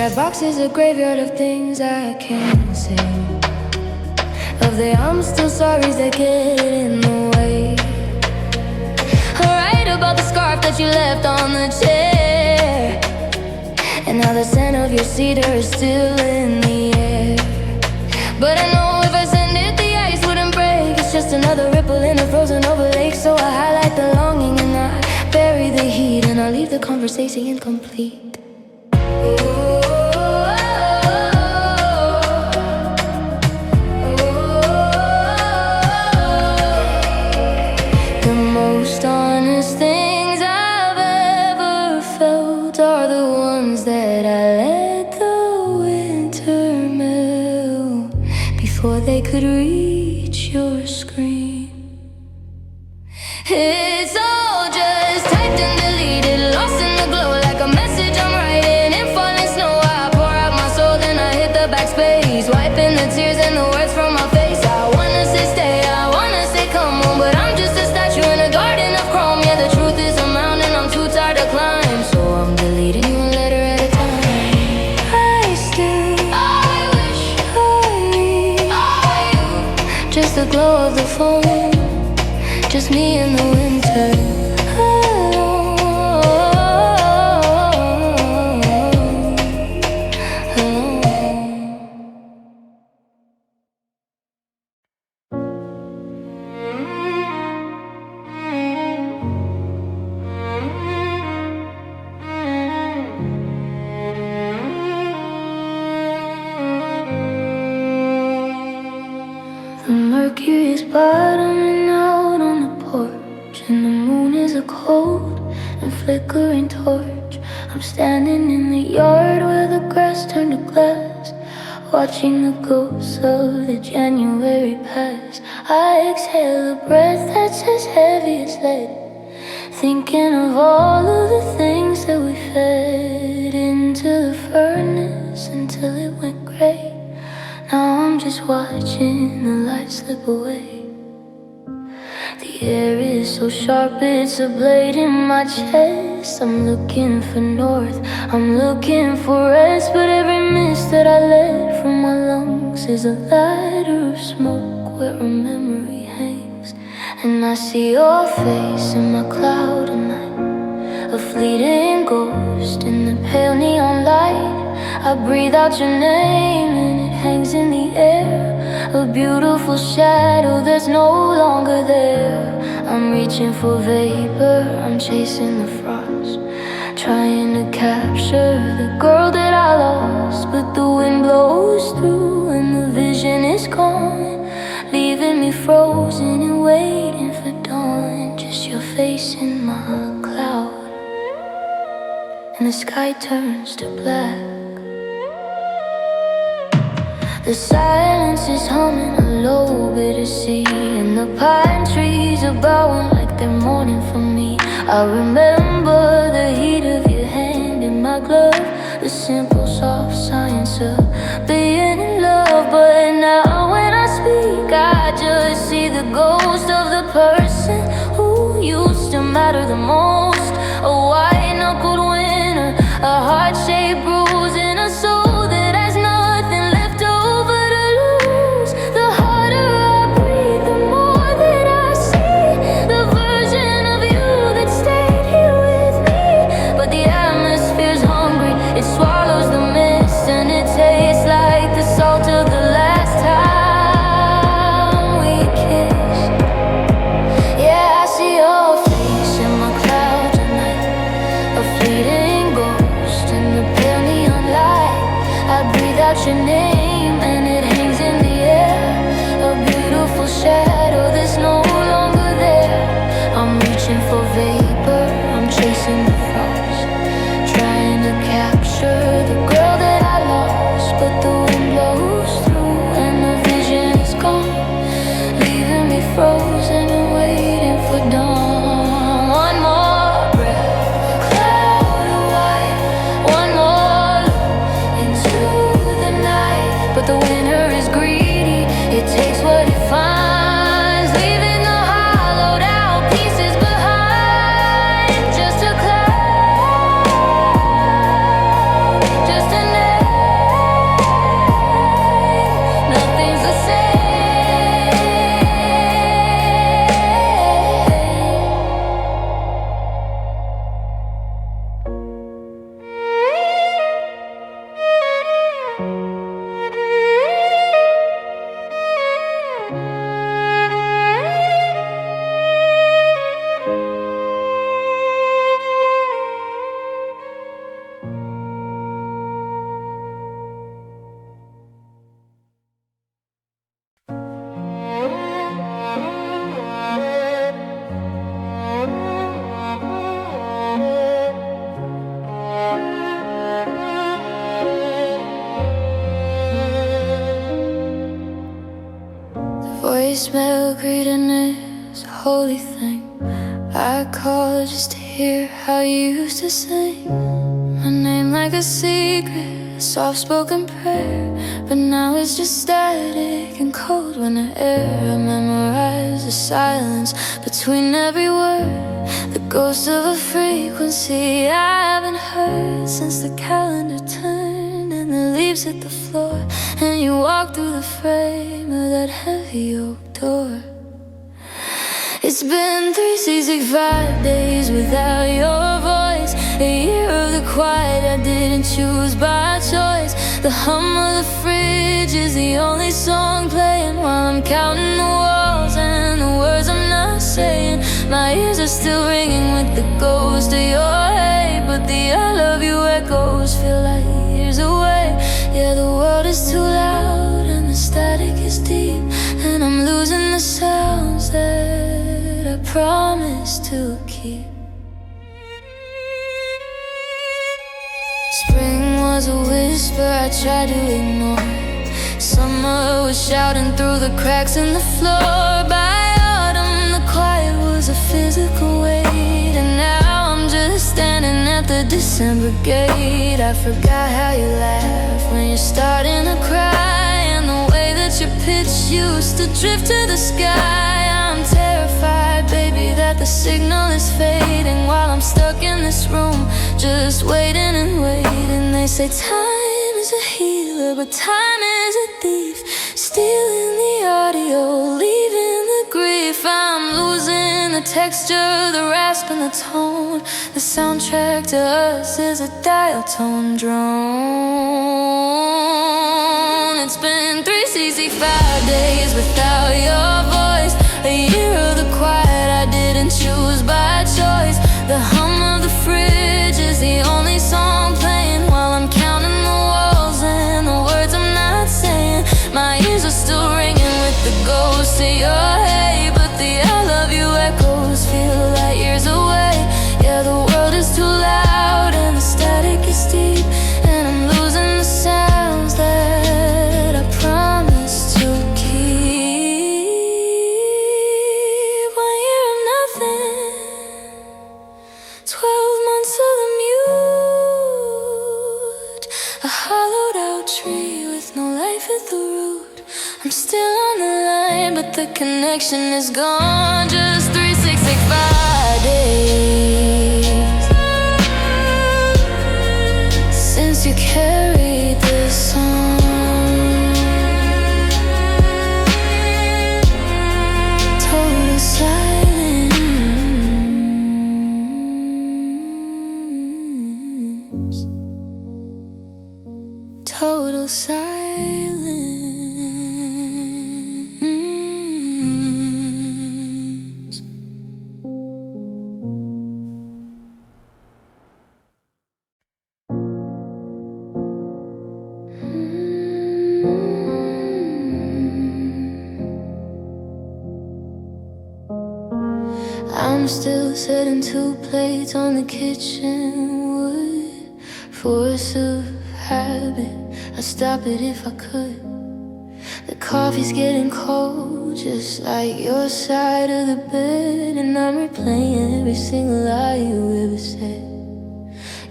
red box is a graveyard of things I can't say, of the I'm still sorry's that get in the way. I write about the scarf that you left on the chair, and how the scent of your cedar is still in the air. But I know if I send it, the ice wouldn't break. It's just another ripple in a frozen over lake. So I highlight the longing and I bury the heat, and I leave the conversation incomplete. The most honest things I've ever felt are the ones that I let the winter melt before they could reach your screen. It's all just typed and deleted, lost in the glow like a message I'm writing in falling snow. I pour out my soul, then I hit the backspace, wiping the tears and the words from my face. I wanna say stay, I wanna say come on, but I'm just a statue in a garden of chrome. Yeah, the truth is a mountain I'm too tired to climb, so I'm deleting you a letter at a time. I wish I knew just the glow of the phone, just me in the winter. The mercury is bottoming out on the porch, and the moon is a cold and flickering torch. I'm standing in the yard where the grass turned to glass, watching the ghosts of the January pass. I exhale a breath that says heavy as lead, thinking of all of the things that we fed into the furnace until it went gray. Now I'm just watching the light slip away. The air is so sharp, it's a blade in my chest. I'm looking for north, I'm looking for rest, but every mist that I let from my lungs is a ladder of smoke where a memory hangs. And I see your face in my cloud at night, a fleeting ghost in the pale neon light. I breathe out your name and it hangs in the air, a beautiful shadow that's no longer there. I'm reaching for vapor, I'm chasing the frost, trying to capture the girl that I lost. But the wind blows through and the vision is gone, leaving me frozen and waiting for dawn. Just your face in my cloud, and the sky turns to black. The silence is humming a low bitter sea, and the pine trees are bowing like they're mourning for me. I remember the heat of your hand in my glove, the simple soft science of being in love. But now when I speak, I just see the ghost of the person who used to matter the most. A white-knuckled winner, a heart-shaped bruise, and a soul that has nothing left over to lose. The harder I breathe, the more that I see the version of you that stayed here with me. But the atmosphere's hungry, it swallows the mist, and voicemail greeting is a holy thing. I call just to hear how you used to sing my name like a secret, a soft-spoken prayer. But now it's just static and cold when I air. I memorize the silence between every word, the ghost of a frequency I haven't heard since the calendar turned and the leaves hit the floor, and you walk through the frame of that heavy oak door. It's been 365 days without your voice, a year of the quiet I didn't choose by choice. The hum of the fridge is the only song playing while I'm counting the walls and the words I'm not saying. My ears are still ringing with the ghost of your hate, but the I love you echoes feel like years away. Yeah, the world is too loud and the static is deep, and I'm losing the sounds that I promised to keep. Spring was a whisper I tried to ignore. Summer was shouting through the cracks in the floor. By autumn the quiet was a physical weight, and now I'm just standing at the December gate. I forgot how you laugh when you're starting to cry, and the way that your pitch used to drift to the sky. I'm terrified, baby, that the signal is fading while I'm stuck in this room, just waiting and waiting. They say time is a healer, but time is a thief, stealing the audio, leaving the grief. I'm losing the texture, the rasp and the tone. The soundtrack to us is a dial tone drone. It's been 365 days without your voice, a year of the quiet I didn't choose by choice. The hum of the fridge is the only song playing while I'm counting the walls and the words I'm not saying. My ears are still ringing with the ghost of your hate, but the I love you echoes feel like years away. Yeah, the world is too loud and the static is deep, and I'm losing the sounds that I promised to keep. 1 year of nothing, 12 months of the mute, a hollowed out tree with no life at the root. I'm still on the line, but the connection is gone. Just 365 days since you carried this song. Total silence. Total silence. I'm still setting 2 plates on the kitchen wood, force of habit, I'd stop it if I could. The coffee's getting cold, just like your side of the bed, and I'm replaying every single lie you ever said.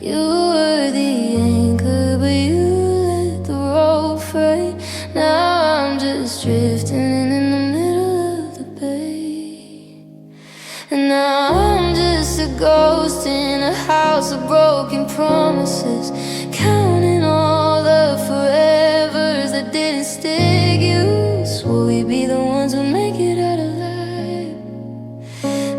You were the anchor, but you let the rope fray. Now I'm just drifting in the middle of the bay, and now I'm just a ghost in a house of broken promises, counting all the forevers that didn't stick. You swore we'd be the ones who make it out alive,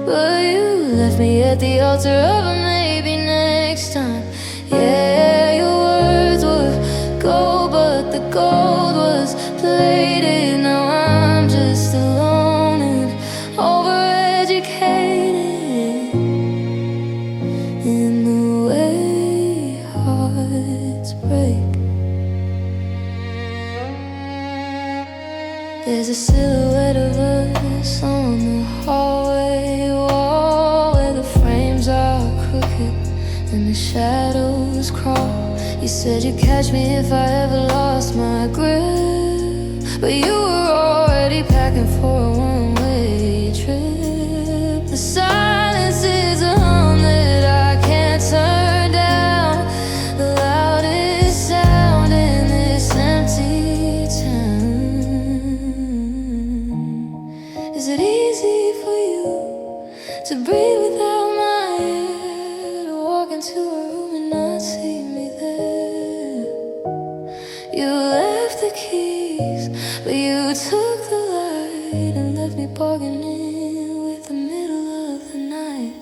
but you left me at the altar of a maybe next time. Yeah, your words were gold, but the gold was plated. Now I'm just alone and overeducated in the way hearts break. There's a silhouette of us on the hallway wall, where the frames are crooked and the shadows crawl. You said you'd catch me if I ever lost my grip, but you were already packing working for a one-way trip. The silence is a hum that I can't turn down, the loudest sound in this empty town. Is it easy for you to breathe without my air, to walk into a room and not see me there? You left the keys, but you took the light and left me bargaining with the middle of the night.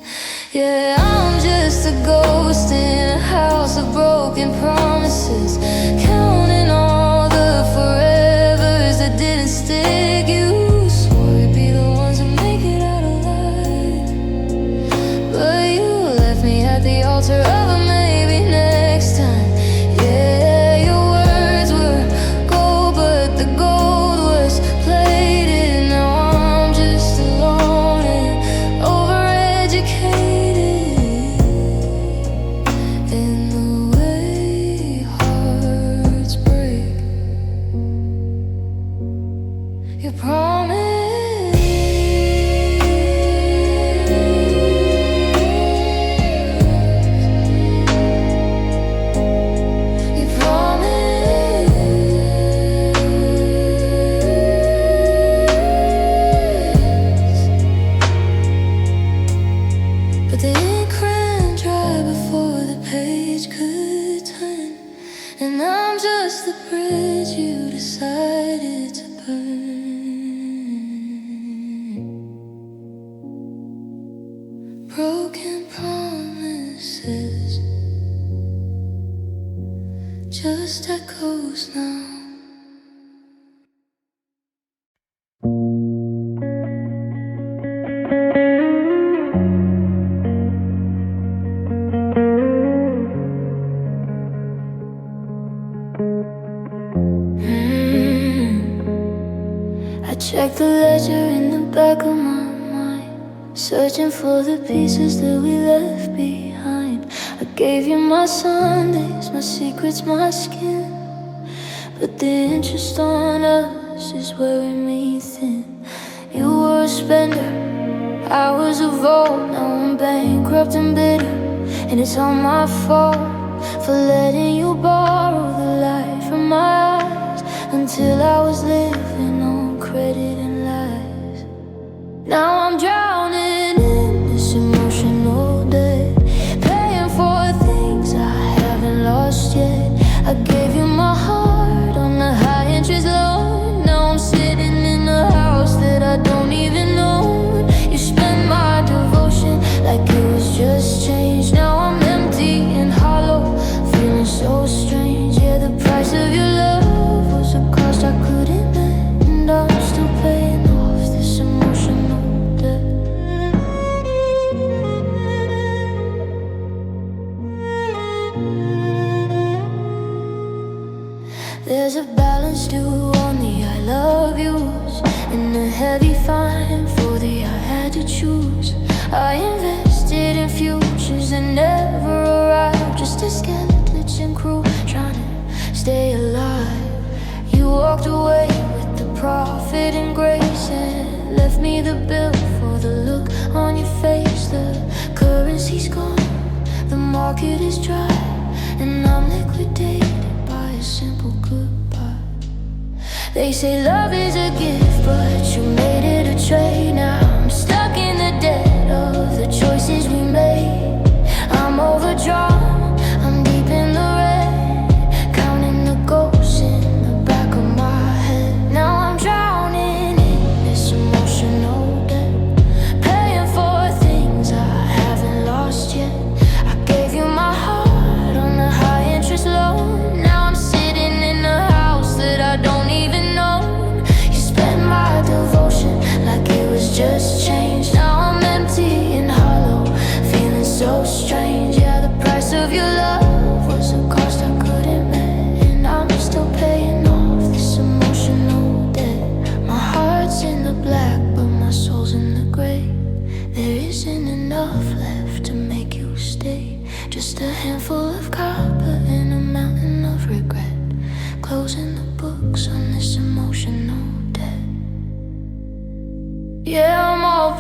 Yeah, I'm just a ghost in a house of broken promises, counting all the forevers that didn't stick. You swore you'd be the ones who make it out alive, but you left me at the altar of a maybe next time. Yeah, your words were gold, but the gold was plated. Now I'm just alone and overeducated in the way hearts break. You promised. You promised, but the ink ran dry before the page could turn, and I'm just the bridge you decided to burn. Broken promises, just echoes now. I checked the ledger in the back of my mind, searching for the pieces that we left behind. I gave you my Sundays, my secrets, my skin, but the interest on us is wearing me thin. You were a spender, I was a vault. Now I'm bankrupt and bitter, and it's all my fault for letting you borrow the light from my eyes until I was living on credit and lies. Now I'm drowning in this emotional debt, paying for things I haven't lost yet. I gave you my heart on the high interest loan. Now I'm sitting in a house that I don't even own. You spent my devotion like it was just change. Now I'm empty and hollow, feeling so strange. Yeah, the price of your love was a cost I couldn't met, and I'm still paying off this emotional debt. There's a balance due on the I love yous, and a heavy fine for the I had to choose. I invested in futures that never arrived, just a skeleton and crew trying to stay alive. You walked away with the profit and grace and left me the bill for the look on your face. The currency's gone, the market is dry, and I'm liquidated by a simple goodbye. They say love is a gift, but you made it a trade. Now I'm stuck in the debt of the choices we made. I'm overdrawn, I'm deep in the red, counting the ghosts in the back of my head. Now I'm drowning in this emotional debt, paying for things I haven't lost yet. I gave you my heart on a high interest loan. Now I'm sitting in a house that I don't even own. You spent my devotion like it was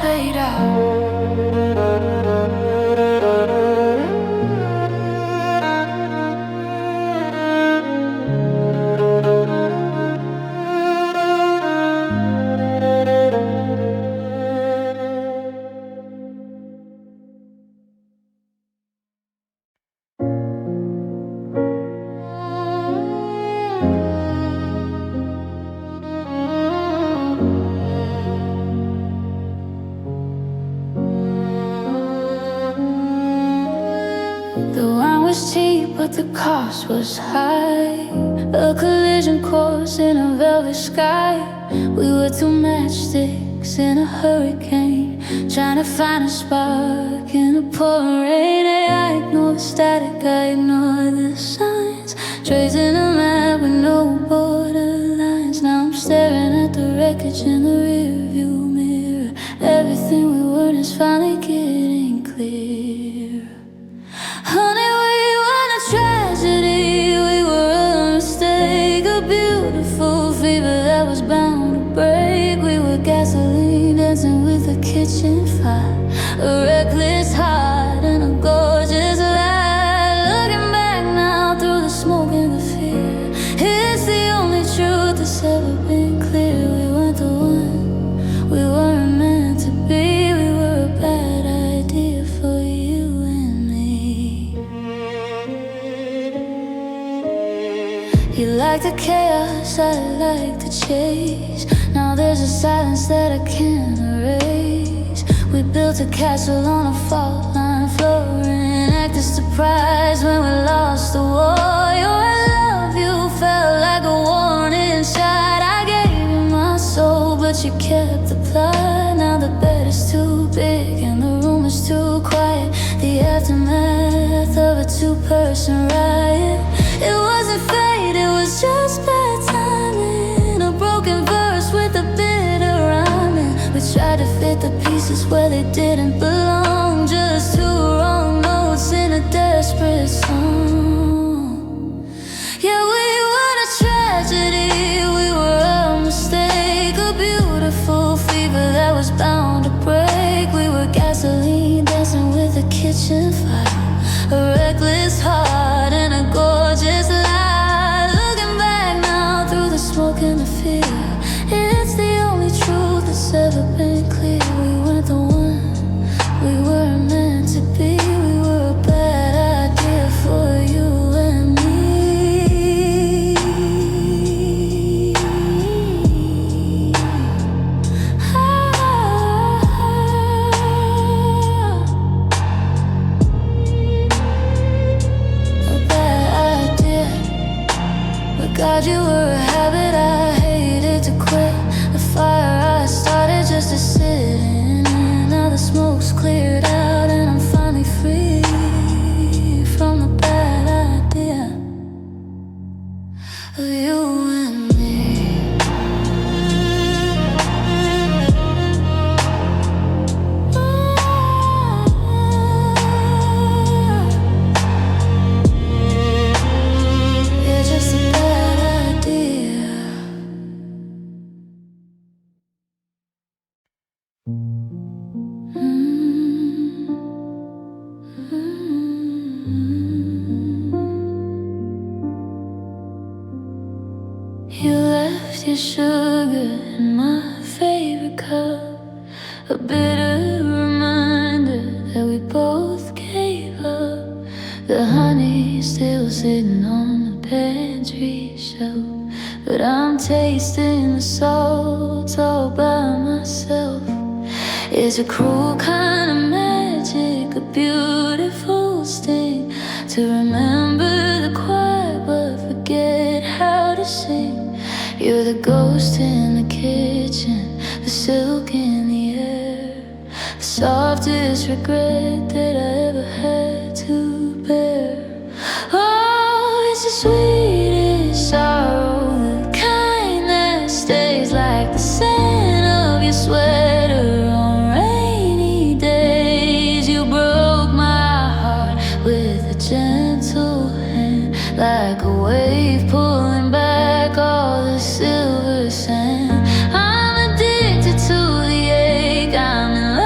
played out. But the cost was high. A collision course in a velvet sky. We were two matchsticks in a hurricane, trying to find a spark in the pouring rain. Hey, I ignore the static, I ignore the signs, tracing a map with no borderlines. Now I'm staring at the wreckage in the rearview mirror. Everything we were is finally getting clear. Honey, tragedy, we were a mistake, a beautiful fever that was bound to break. We were gasoline dancing with a kitchen fire, a reckless heart and a gorgeous light. Looking back now through the smoke and the fear, it's the only truth that's ever been clear. We weren't the one, we weren't meant to be. We were a bad idea for you and me. You like the chaos, I like the chase. Now there's a silence that I can't erase. We built a castle on a fault line, flooring, acted surprised when we lost the war. Your love, you felt like a warning shot. I gave you my soul, but you kept the plot. Now the bed is too big and the room is too quiet. The aftermath of a two-person riot. It wasn't fate, it was just bad timing. A broken verse with a bitter rhyming. We tried to fit the pieces where they didn't belong. Just two wrong notes in a desperate song. Yeah, we were a tragedy, we were a mistake, a beautiful fever that was bound to break. We were gasoline dancing with a kitchen fire, a reckless heart and a gorgeous light. Looking back now through the smoke and the fear, it's the only truth that's ever been clear. We weren't the one, we weren't meant to be. We were a bad idea for you and me. God, you were a habit I hated to quit, a fire I started just to sit in. And now the smoke's cleared out and I'm finally free from the bad idea of you and me. Yeah, just a bad idea. You left your sugar in my favorite cup, a bitter reminder that we both gave up. The honey's still sitting on the pantry shelf, but I'm tasting the salt all by myself. It's a cruel kind of magic, a beautiful sting, to remember the quiet but forget how to sing. You're the ghost in the kitchen, the silk in the air, the softest regret that I ever had to bear. Oh, it's the sweetest sorrow, the kind that stays like the scent of your sweater on rainy days. You broke my heart with a gentle hand, like a wave pulling back all the silver sand. I'm addicted to the ache, I'm in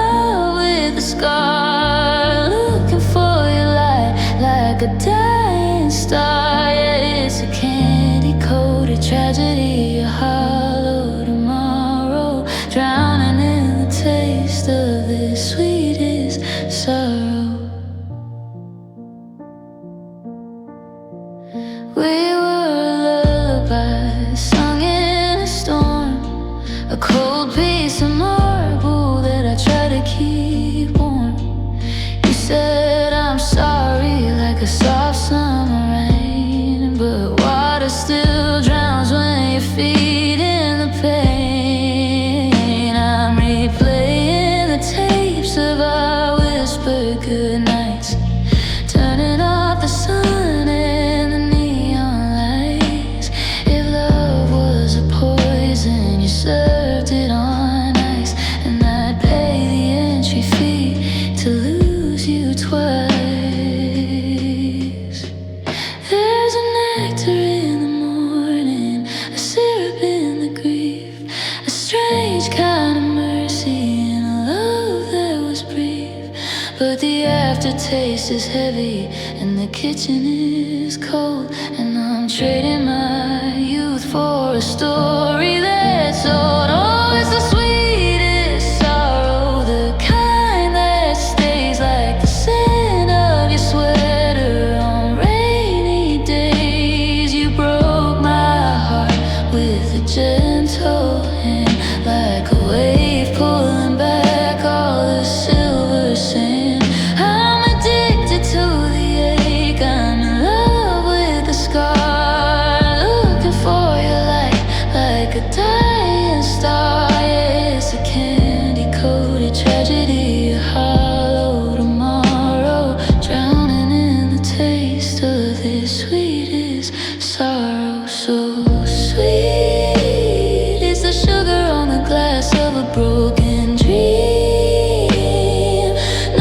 taste is heavy and the kitchen is cold, and I'm trading my youth for a story that's old. Oh, it's the sweetest sorrow, the kind that stays like the scent of your sweater on rainy days. You broke my heart with a gentle hand, like a wave pulling back all the silver sand. I'm addicted to the ache, I'm in love with the scar, looking for your light like a dying star. Yeah, it's a candy-coated tragedy, a hollow tomorrow, drowning in the taste of this sweetest sorrow. So sweet is the sugar on the glass of a broken dream.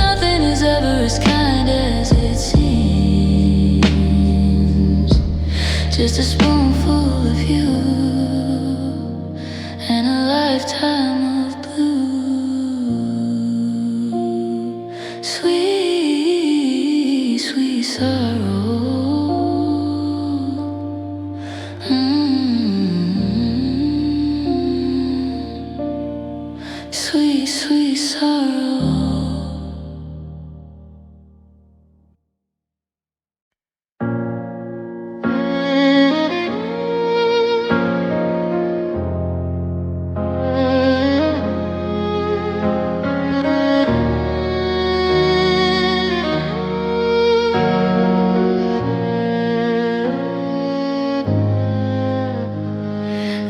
Nothing is ever as kind as it seems. Just a spoonful of you and a lifetime of blue. Sweet, sweet sorrow. Sweet, sweet sorrow.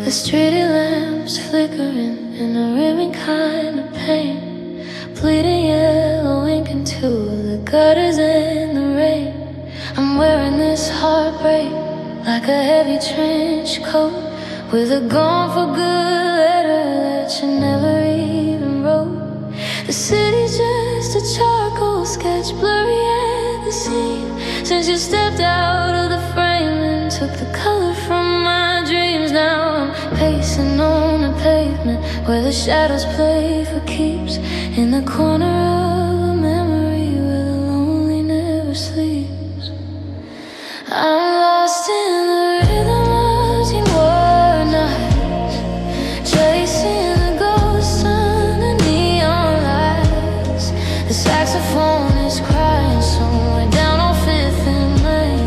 The street lamps flickering in a rimming kind of pain, bleeding yellow ink into the gutters in the rain. I'm wearing this heartbreak like a heavy trench coat, with a gone for good letter that you never even wrote. The city's just a charcoal sketch, blurry at the seam, since you stepped out of the frame and took the color from my dreams. Now I'm pacing on the pavement where the shadows play for keeps, in the corner of a memory where the lonely never sleeps. I'm lost in the rhythm of teen war nights, chasing the ghosts under neon lights. The saxophone is crying somewhere down on 5th and Main,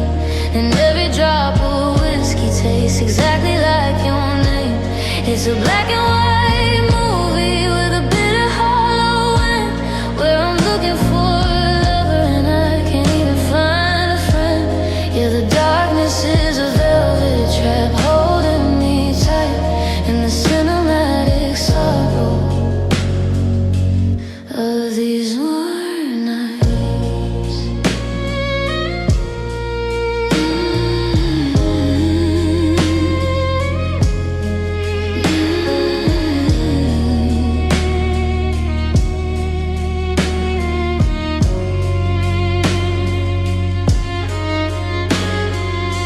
and every drop of whiskey tastes exactly like your name. It's a black and white movie with a bitter hollow end, where I'm looking for a lover and I can't even find a friend. Yeah, the darkness is a velvet trap holding me tight in the cinematic sorrow of these war nights.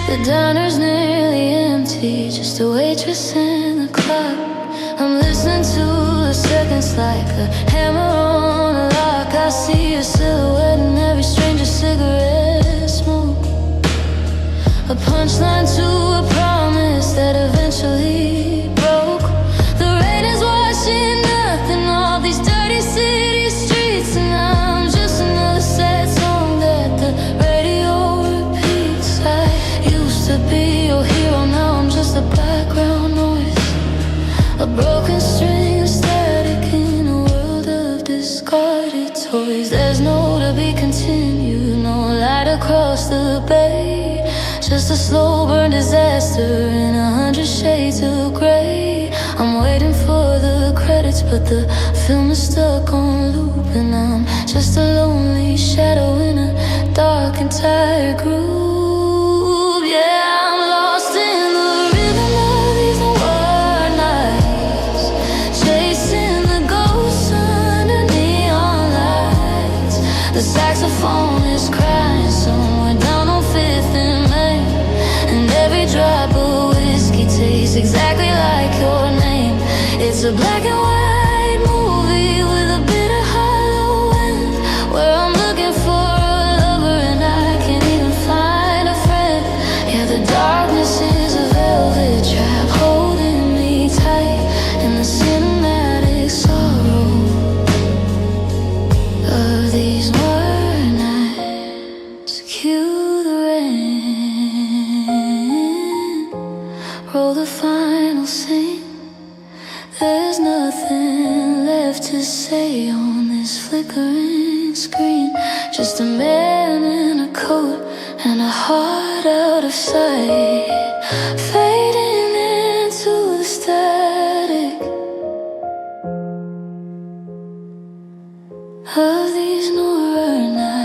The diner's nearly empty, just a waitress and the clock. I'm listening to the seconds like a hammer on a lock. I see your silhouette in every stranger's cigarette smoke, a punchline to a promise that eventually broke. The rain is washing nothing off these dirty city streets, and I'm just another sad song that the radio repeats. I used to be your hero, now I'm just a background noise, a broken string of static in a world of discarded toys. There's no to be continued, no light across the bay, just a slow burn disaster in 100 shades of gray. I'm waiting for the credits, but the film is stuck on loop, and I'm just a lonely shadow in a dark and tired groove. Yeah, I'm lost in the rhythm of these war nights, chasing the ghosts under neon lights. The saxophone is crying somewhere down on 5th and Main, and every drop of whiskey tastes exactly like your name. It's a black and white movie with a bitter hollow end, where I'm looking for a nothing left to say on this flickering screen. Just a man in a coat and a heart out of sight, fading into the static of these northern nights.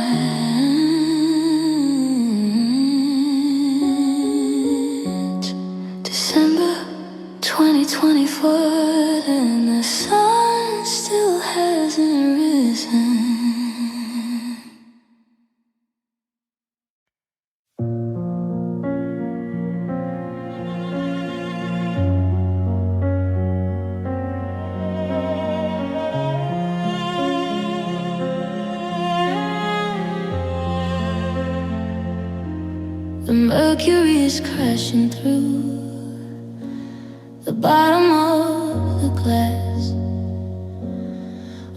December 2024, and the sun still hasn't risen. The mercury is crashing through the bottom of the glass,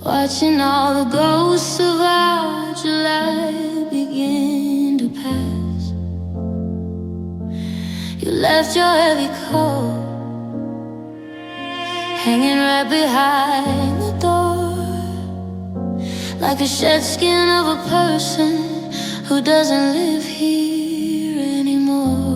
watching all the ghosts of our July begin to pass. You left your heavy coat hanging right behind the door, like a shed skin of a person who doesn't live here anymore.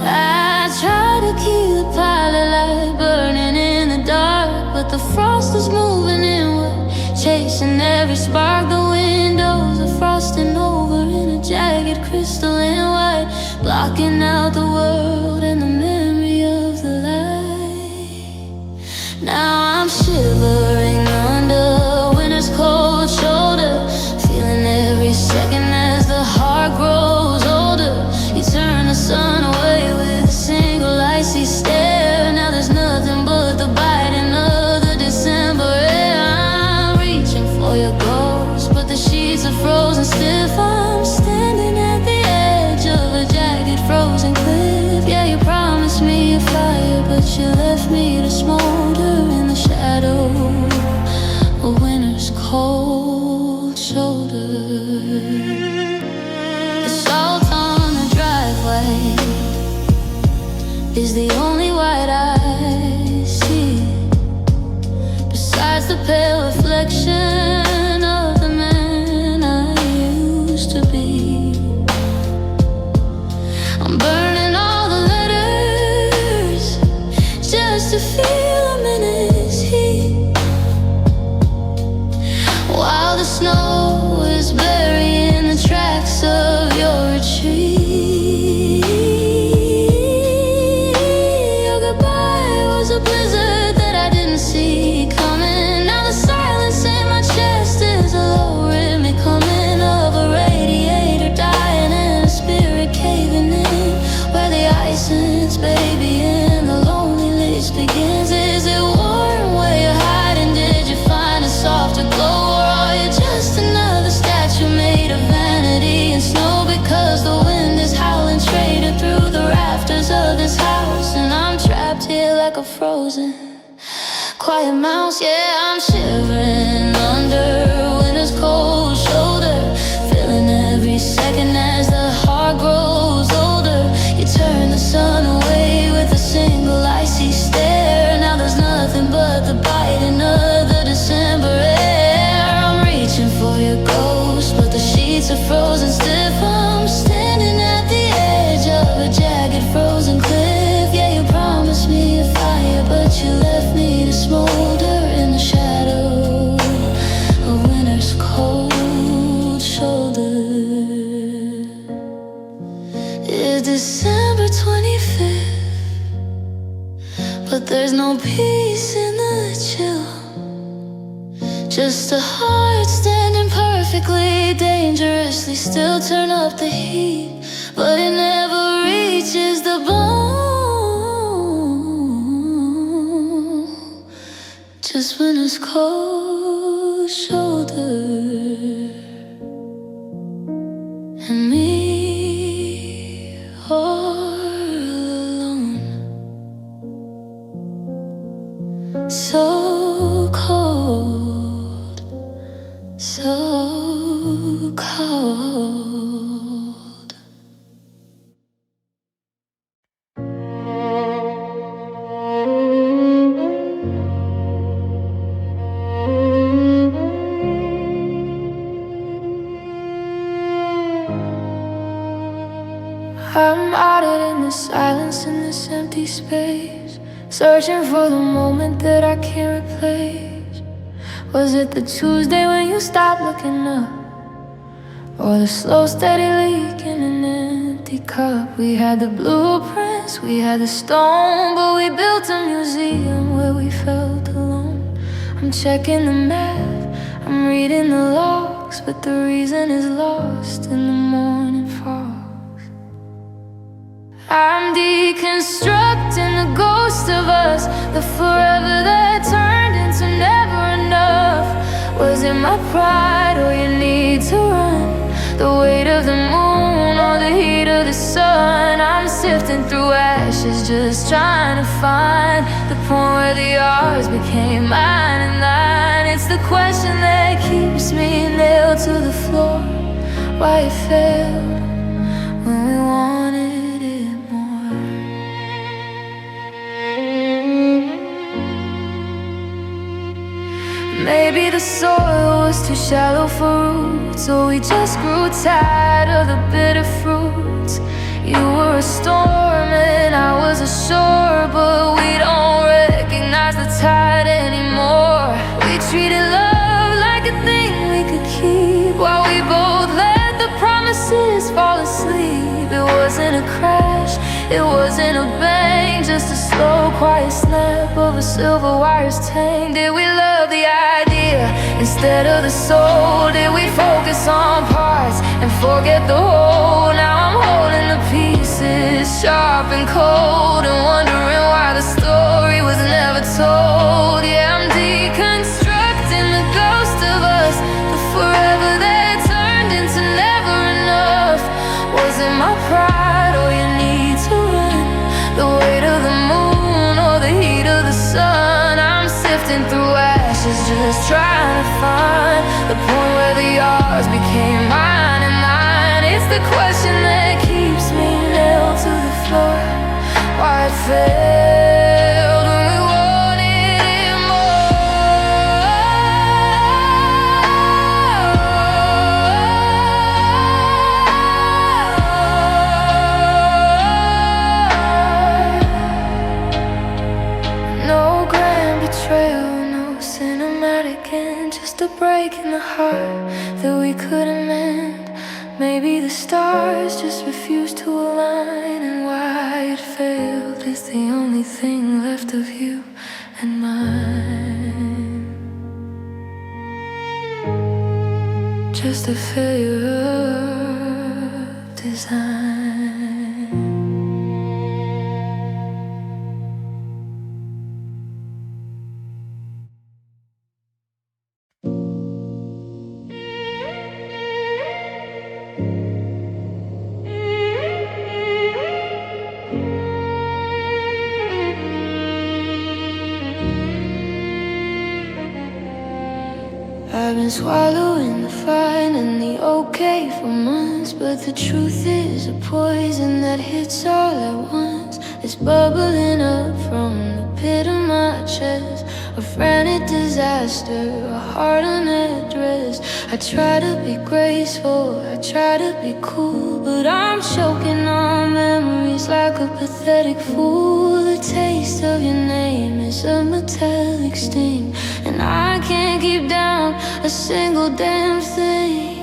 I tried to keep the pilot light burning in the dark, but the frost was moving inward, chasing every spark. The windows are frosting over in a jagged crystalline white, blocking out the world and the memory of the light. Now I'm shivering under winter's cold shoulder, feeling every second as the heart grows older. You turn the sun away with a single icy stare. Now there's nothing but the biting of the December air. I'm reaching for your ghost, but the sheets are frozen stiff. I'm standing at the edge of a jagged frozen cliff. Yeah, you promised me a fire, but you left me to smolder in the shadow of winter's cold shoulder. The salt on the driveway is the only white I see, besides the pale reflection of the man I used to be. I'm burning all the letters just to feel a minute's heat, while the snow is burying the tracks of your retreat. Your goodbye was a blizzard that I didn't see coming. Now the silence in my chest is a low rhythmic humming of a radiator dying and a spirit caving in, where the ice ends, baby, and the lonely list begins. Is it warm where you're hiding? Did you find a softer glow, or are you just another statue made of vanity and snow? Because the wind is howling straight through the rafters of this house, and I'm trapped here like a frozen quiet mouse. Yeah, I'm shivering under winter's cold shoulder, feeling every second as the heart grows older. You turn the sun away with a single icy stare. Now there's nothing but the biting of the December air. I'm reaching for your ghost, but the sheets are frozen stiff. I'm standing at the edge of a jagged frozen cliff. Yeah, you promised me a fire, but you left me to smolder in the shadow of winter's cold shoulder. It's December 25th, but there's no peace in the chill, just a heart standing perfectly, dangerously still. Turn up the heat, but it never reaches the bone. Just winter's cold shoulder and me all alone. So cold, so cold. empty space, searching for the moment that I can't replace. Was it the Tuesday when you stopped looking up, or the slow steady leak in an empty cup? We had the blueprints, we had the stone, but we built a museum where we felt alone. I'm checking the map, I'm reading the logs, but the reason is lost in the morning fogs. I'm deconstructing the ghost of us, the forever that turned into never enough. Was it my pride or your need to run? The weight of the moon or the heat of the sun? I'm sifting through ashes, just trying to find the point where the ours became mine and thine. It's the question that keeps me nailed to the floor, why it failed when we wanted it more. Maybe the soil was too shallow for roots, or we just grew tired of the bitter fruits. You were a storm and I was a shore, but we don't recognize the tide anymore. We treated love like a thing we could keep, while we both let the promises fall asleep. It wasn't a crash, it wasn't a bang, just a slow, quiet snap of a silver wire's tang. Did we love the idea instead of the soul? Did we focus on parts and forget the whole? Now I'm holding the pieces sharp and cold, and wondering why the story was never told. Yeah, I'm deconstructing the ghost of us, the forever that turned into never enough. Was it my pride or your need to run? The weight of the moon or the heat of the sun? I'm sifting through ashes, just trying to find the point where the ours became mine and mine. It's the question that keeps me nailed to the floor, why it failed when we wanted it more. No grand betrayal, no cinematic end, just a break in the heart that we couldn't mend. Maybe the stars just refused to align, and why it failed is the only thing left of you and mine. Just a failure of design. I've been swallowing the fine and the okay for months, but the truth is a poison that hits all at once. It's bubbling up from the pit of my chest, a frantic disaster, a heart unaddressed. I try to be graceful, I try to be cool, but I'm choking on memories like a pathetic fool. The taste of your name is a metallic sting, and I can't keep down a single damn thing.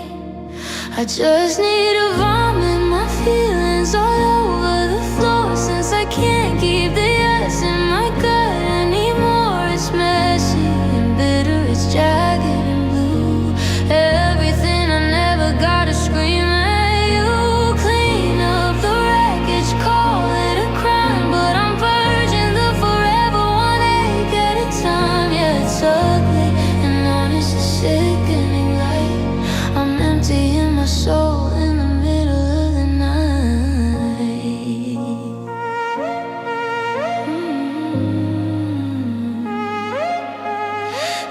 I just need to vomit my feelings all over the floor, since I can't keep the yes in my gut anymore. It's messy and bitter, it's jagged and blue. Everything I never gotta scream at you. Clean up the wreckage, call it a crime, but I'm purging the forever one ache at a time. Yeah, it's ugly and honest, it's sickening light. I'm emptying my soul in the middle of the night.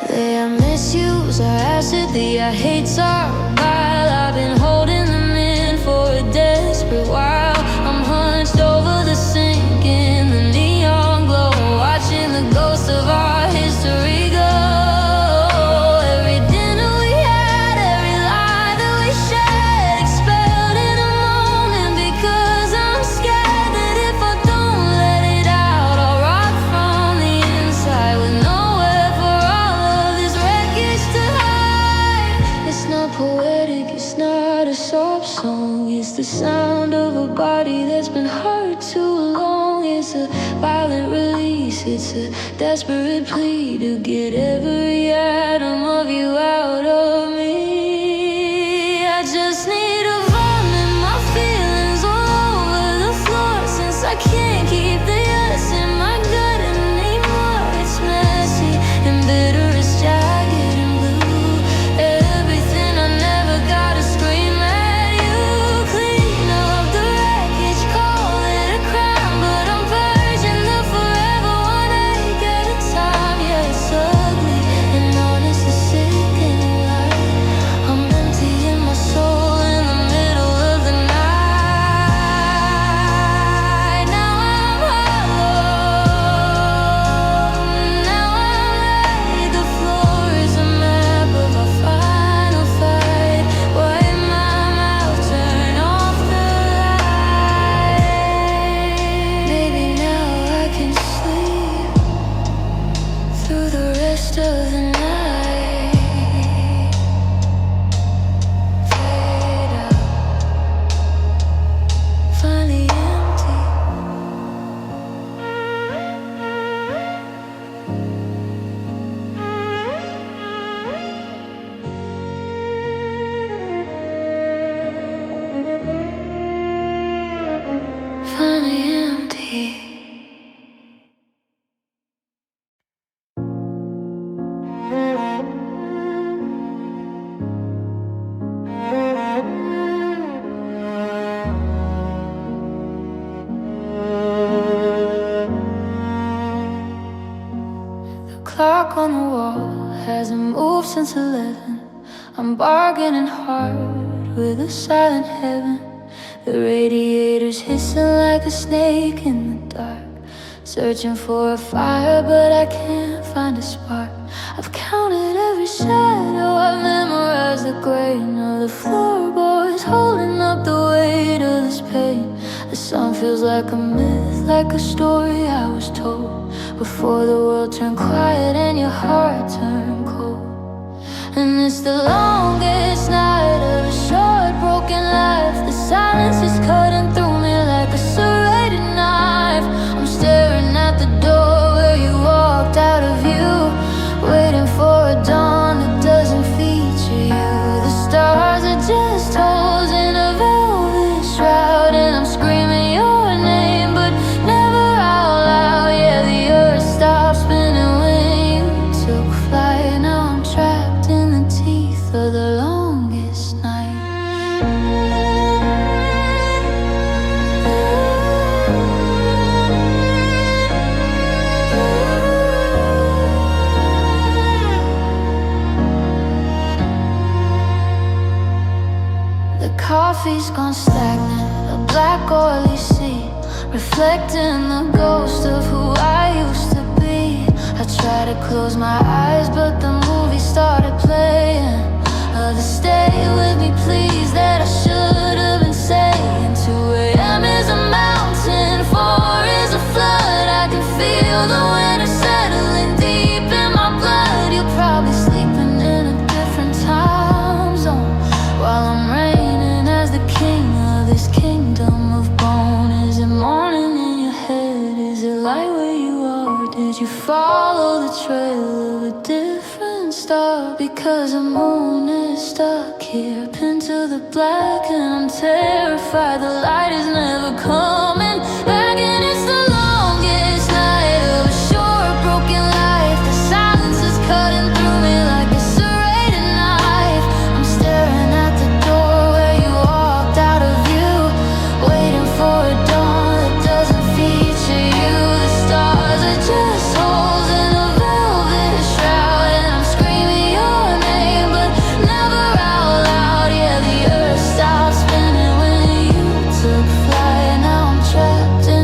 They are misuse, our acid, the I hates are vile. I've been holding them in for a desperate while. I'm hunched over the sink in the neon glow, watching the ghost of our history go. Every dinner we had, every lie that we shared, expelled in a moment, because I'm scared that if I don't let it out, It's a desperate plea to get every atom of you out of me. I just need to vomit my feelings all over the floor, since I can't keep the yes in my gut anymore. It's messy and bitter, it's jagged and blue. Everything I never gotta scream at you. Clean up the wreckage, call it a crime, but I'm purging the forever one egg at a time. Yeah, it's ugly and honest, the sick and light. I'm emptying my soul in the middle of the night. Now I'm alone. Now I'm laid. The floor is a map of our final fight. Wipe my mouth, turn off the light. Maybe now I can sleep through the rest of the night. Fade out, finally empty. Finally empty. The clock on the wall hasn't moved since 11. I'm bargaining hard with a silent heaven. The radiator's hissing like a snake in the dark. Searching for a fire, but I can't find a spark. I've counted every shadow, I've memorized the grain of the floorboards holding up the weight of this pain. The sun feels like a myth, like a story I was told before the world turned quiet and your heart turned cold. And it's the longest night of a short, broken life. The silence is cutting through me like a serrated knife. I'm staring at the door where you walked out of view, waiting for a dawn that doesn't feature you. The stars are just holes in a velvet shroud, and I'm screaming your name, but never out loud. Yeah, the earth stopped spinning when you took flight. Now I'm trapped in the teeth of the longest night. The coffee's gone stagnant, a black oily sea, reflecting the ghost of who I used to be. I try to close my eyes, but the movie started playing. Others stay with me, please, that I should have been saying. 2 a.m. is a mountain, 4 is a flood. I can feel the winter settling deep in my blood. You're probably sleeping in a different time zone while I'm reigning as the king of this kingdom of bone. Is it morning in your head? Is it light where you are? Did you follow the trail of a different star? Because the moon is stuck here, pinned to the black, and I'm terrified the light is never coming back. And it's the longest night of a short, broken life. The silence is cutting through me like a serrated knife. I'm staring at the door where you walked out of view, waiting for a dawn that doesn't feature you. The stars are just holes in a velvet shroud, and I'm screaming your name, but never out loud. Yeah, the earth stopped spinning when you took flight. Now I'm trapped in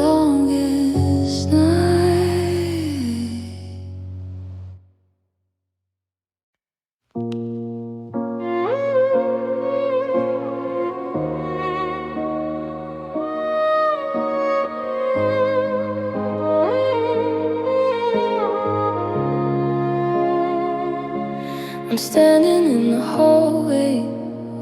longest night. I'm standing in the hallway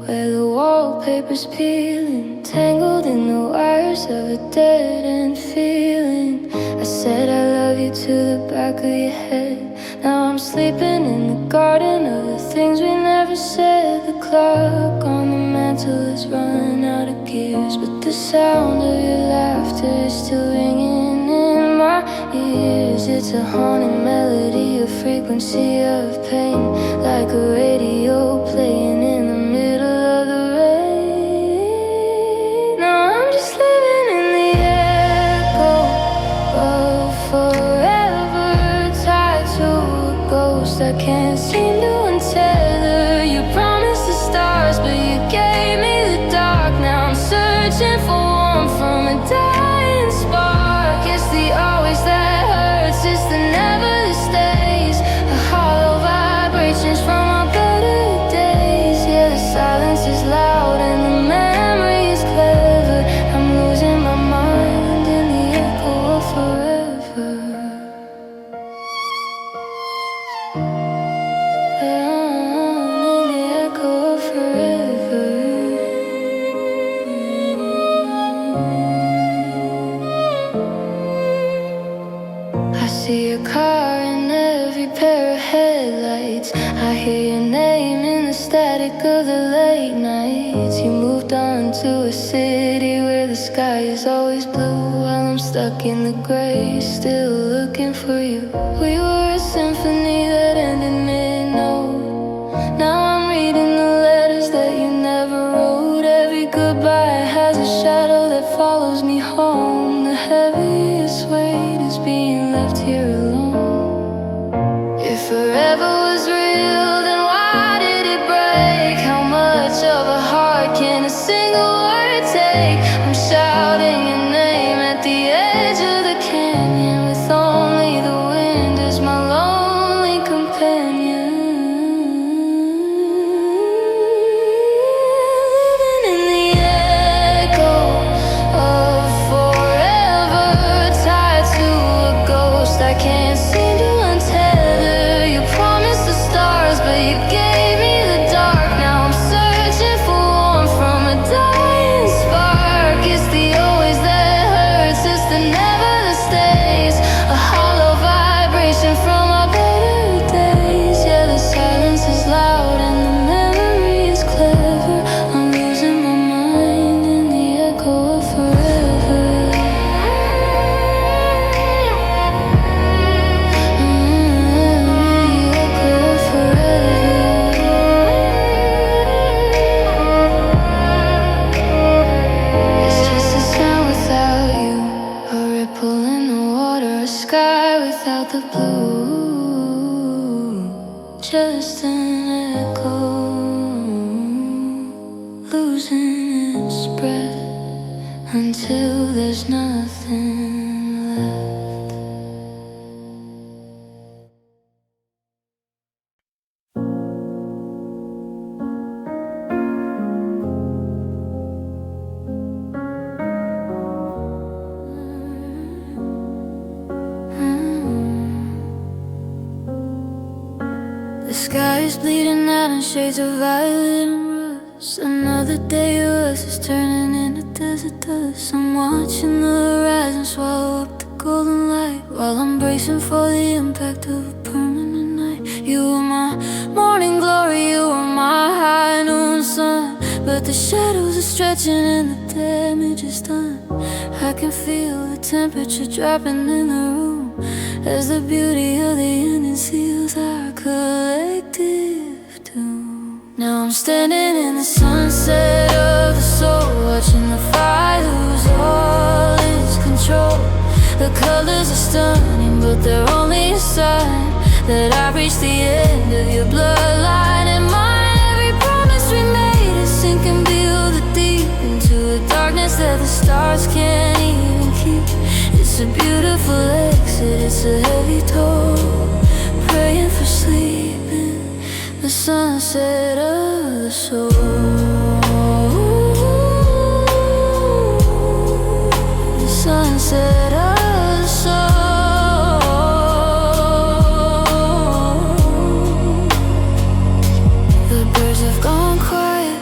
where the wallpaper's peeling, tangled in the wires of a dead-end feeling. I said I love you to the back of your head. Now I'm sleeping in the garden of the things we never said. The clock on the mantle is running out of gears, but the sound of your laughter is still ringing in my ears. It's a haunting melody, a frequency of pain, like a radio playing in the middle of the rain. Now I'm just living in the echo of forever, tied to a ghost I can't seem to untether. You promised the stars, but you gave me the dark. Now I'm searching for warmth from a dying spark. It's the always that hurts, it's the never that stays, a hollow vibrations from our better days. Yeah, the silence is loud and the memory is clever. I'm losing my mind in the echo of forever. In the echo of forever. I see a car in every pair of headlights. I hear your name in the static of the late nights. You moved on to a city where the sky is always blue, while I'm stuck in the gray, still looking for you. We were a symphony that ended mid-note. Now I'm reading the letters that you never wrote. Every goodbye has a shadow that follows me home. The heaviest weight is being left here alone. If forever was real, then why did it break? How much of a heart can a single word take? I'm shouting your name at the edge of the canyon, with only the wind as my lonely companion. Living in the echo of forever, tied to a ghost I can't seem to untether. You promised the stars, but you gave me the dark. Now I'm searching for warmth from a dying spark. It's the always that hurts, it's the never that stays, a hollow vibration from our better days. Yeah, the silence is loud and the memory is clever. I'm losing my mind in the echo of forever. The echo of forever. It's just a sound without you, a ripple in the water, a sky without the blue. Just an echo, losing its breath until there's nothing left. The sky is bleeding out in shades of violet and rust. Another day of us is turning into desert dust. I'm watching the horizon swallow up the golden light, while I'm bracing for the impact of a permanent night. You were my morning glory, you were my high noon sun, but the shadows are stretching and the damage is done. I can feel the temperature dropping in the room as the beauty of the ending seals our collective doom. Now I'm standing in the sunset of the soul, watching the fire lose all its control. The colors are stunning, but they're only a sign that I've reached the end of your bloodline. And my every promise we made is sinking below the deep, into a darkness that the stars can't even keep. It's a beautiful exit, it's a heavy toll. Praying for sleeping, the sunset of the soul. The sunset of the soul. The birds have gone quiet,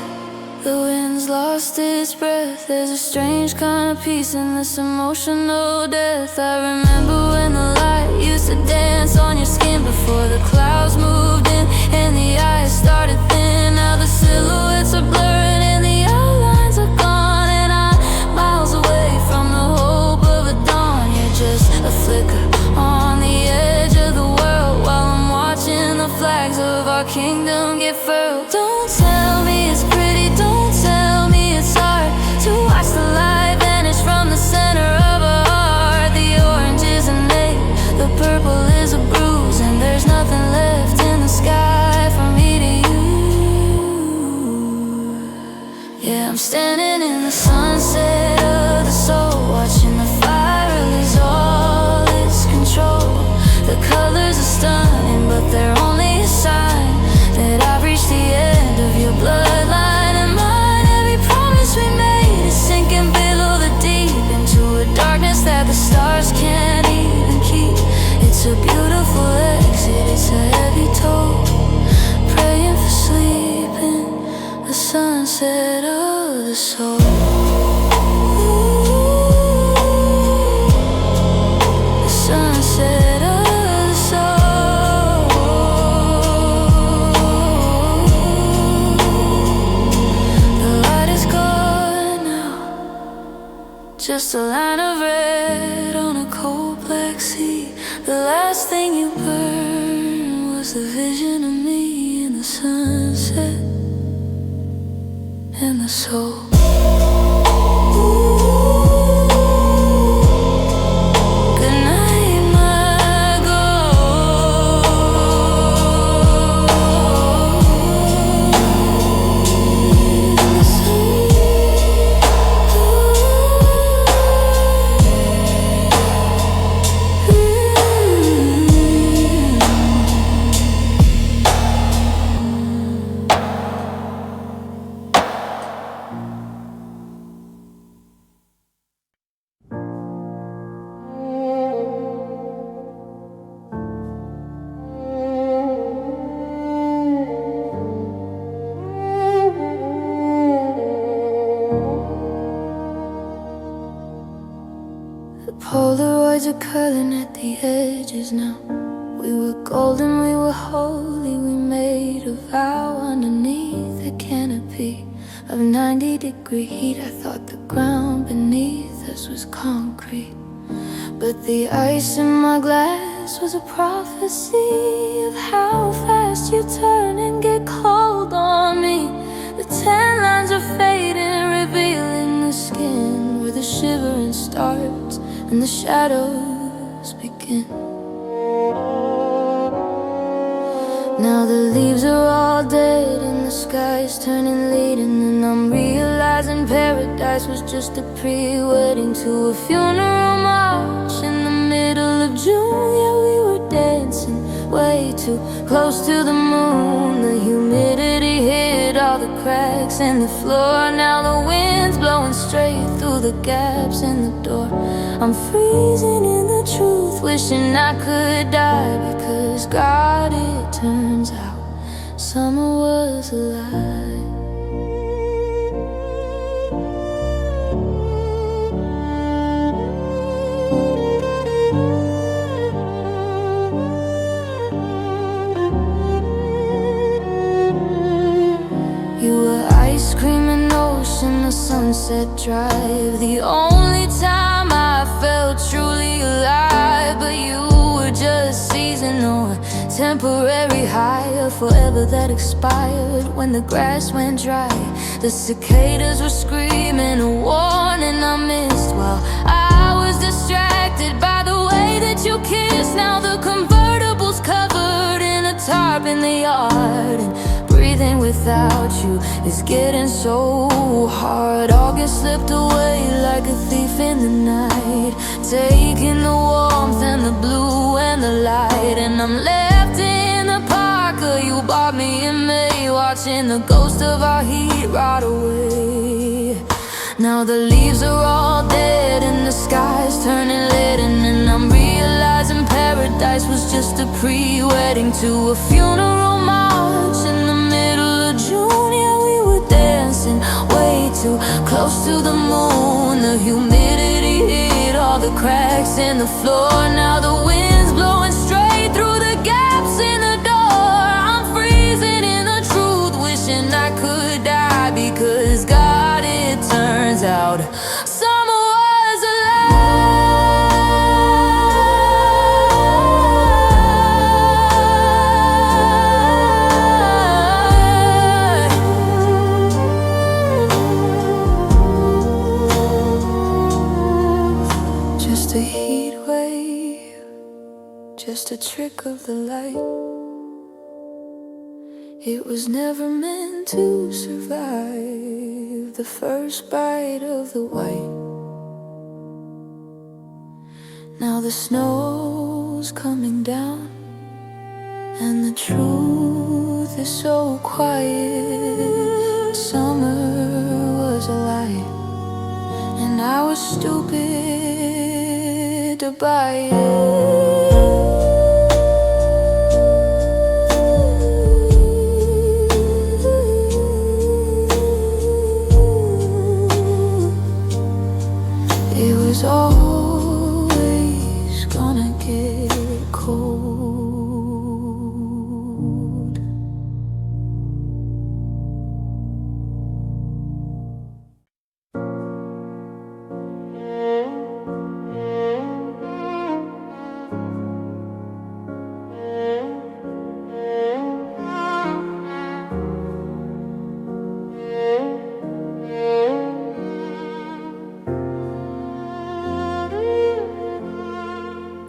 the wind's lost its breath. There's a strange kind of peace in this emotional death. I remember when the light used to dance on your skin before the clouds moved in and the eyes started thin. Now the silhouettes are blurring and the outlines are gone, and I'm miles away from the hope of a dawn. You're just a flicker on the edge of the world while I'm watching the flags of our kingdom get furled. Don't tell me it's pretty, don't tell me it's hard to watch the light vanish from the center of a heart. The orange is an ache, the purple is a bruise, and there's nothing left in the sky from me to you. Yeah, I'm standing in the sunset of the soul, watching the fire release all its control. The colors are stunning, but they're only a sign that I've reached the end of your bloodline and mine. Every promise we made is sinking below the deep into a darkness that the stars can't even keep. It's a beautiful exit, it's a heavy toll. Praying for sleeping, the sunset of the soul. The sunset of the soul. The light is gone now, just a line of red on a cold black sea. The last thing you burned was the vision of me in the sunset and the soul. Good night, my gold. The Polaroids are curling at the edges now. We were golden, we were holy, we made a vow underneath a canopy of 90-degree heat. I thought the ground beneath us was concrete, but the ice in my glass was a prophecy of how fast you turn and get cold on me. The tan lines are fading, revealing the skin where the shivering starts and the shadows begin. Now the leaves are all dead and the sky's turning leaden, and I'm realizing paradise was just a pre-wedding to a funeral march in the middle of June. Yeah, we were dancing way too close to the moon. The humidity hit all the cracks in the floor. Now the wind's blowing straight through the gaps in the door. I'm freezing in the truth, wishing I could die, because God, it turns out summer was a lie. You were ice cream and ocean, the Sunset Drive, the only time I felt truly alive. But you were just seasonal, a temporary high, a forever that expired when the grass went dry. The cicadas were screaming a warning I missed while I was distracted by the way that you kissed. Now the convertible's covered in a tarp in the yard, and breathing without you is getting so hard. August slipped away like a thief in the night. taking the warmth and the blue and the light. And I'm left in the Parker you bought me in May, watching the ghost of our heat rot away. Now the leaves are all dead and the sky's turning leaden, and I'm realizing paradise was just a pre-wedding to a funeral march in the middle of June. Yeah, we were dancing way too close to the moon. The humidity hit all the cracks in the floor. Now the wind's blowing straight through the gaps in the door. I'm freezing in the truth, wishing I could die, because God, it turns out summer was a lie. Just a heat wave, just a trick of the light. It was never meant to survive the first bite of the white. Now the snow's coming down, and the truth is so quiet. Summer was a lie, and I was stupid to buy it. It's always gonna get cold.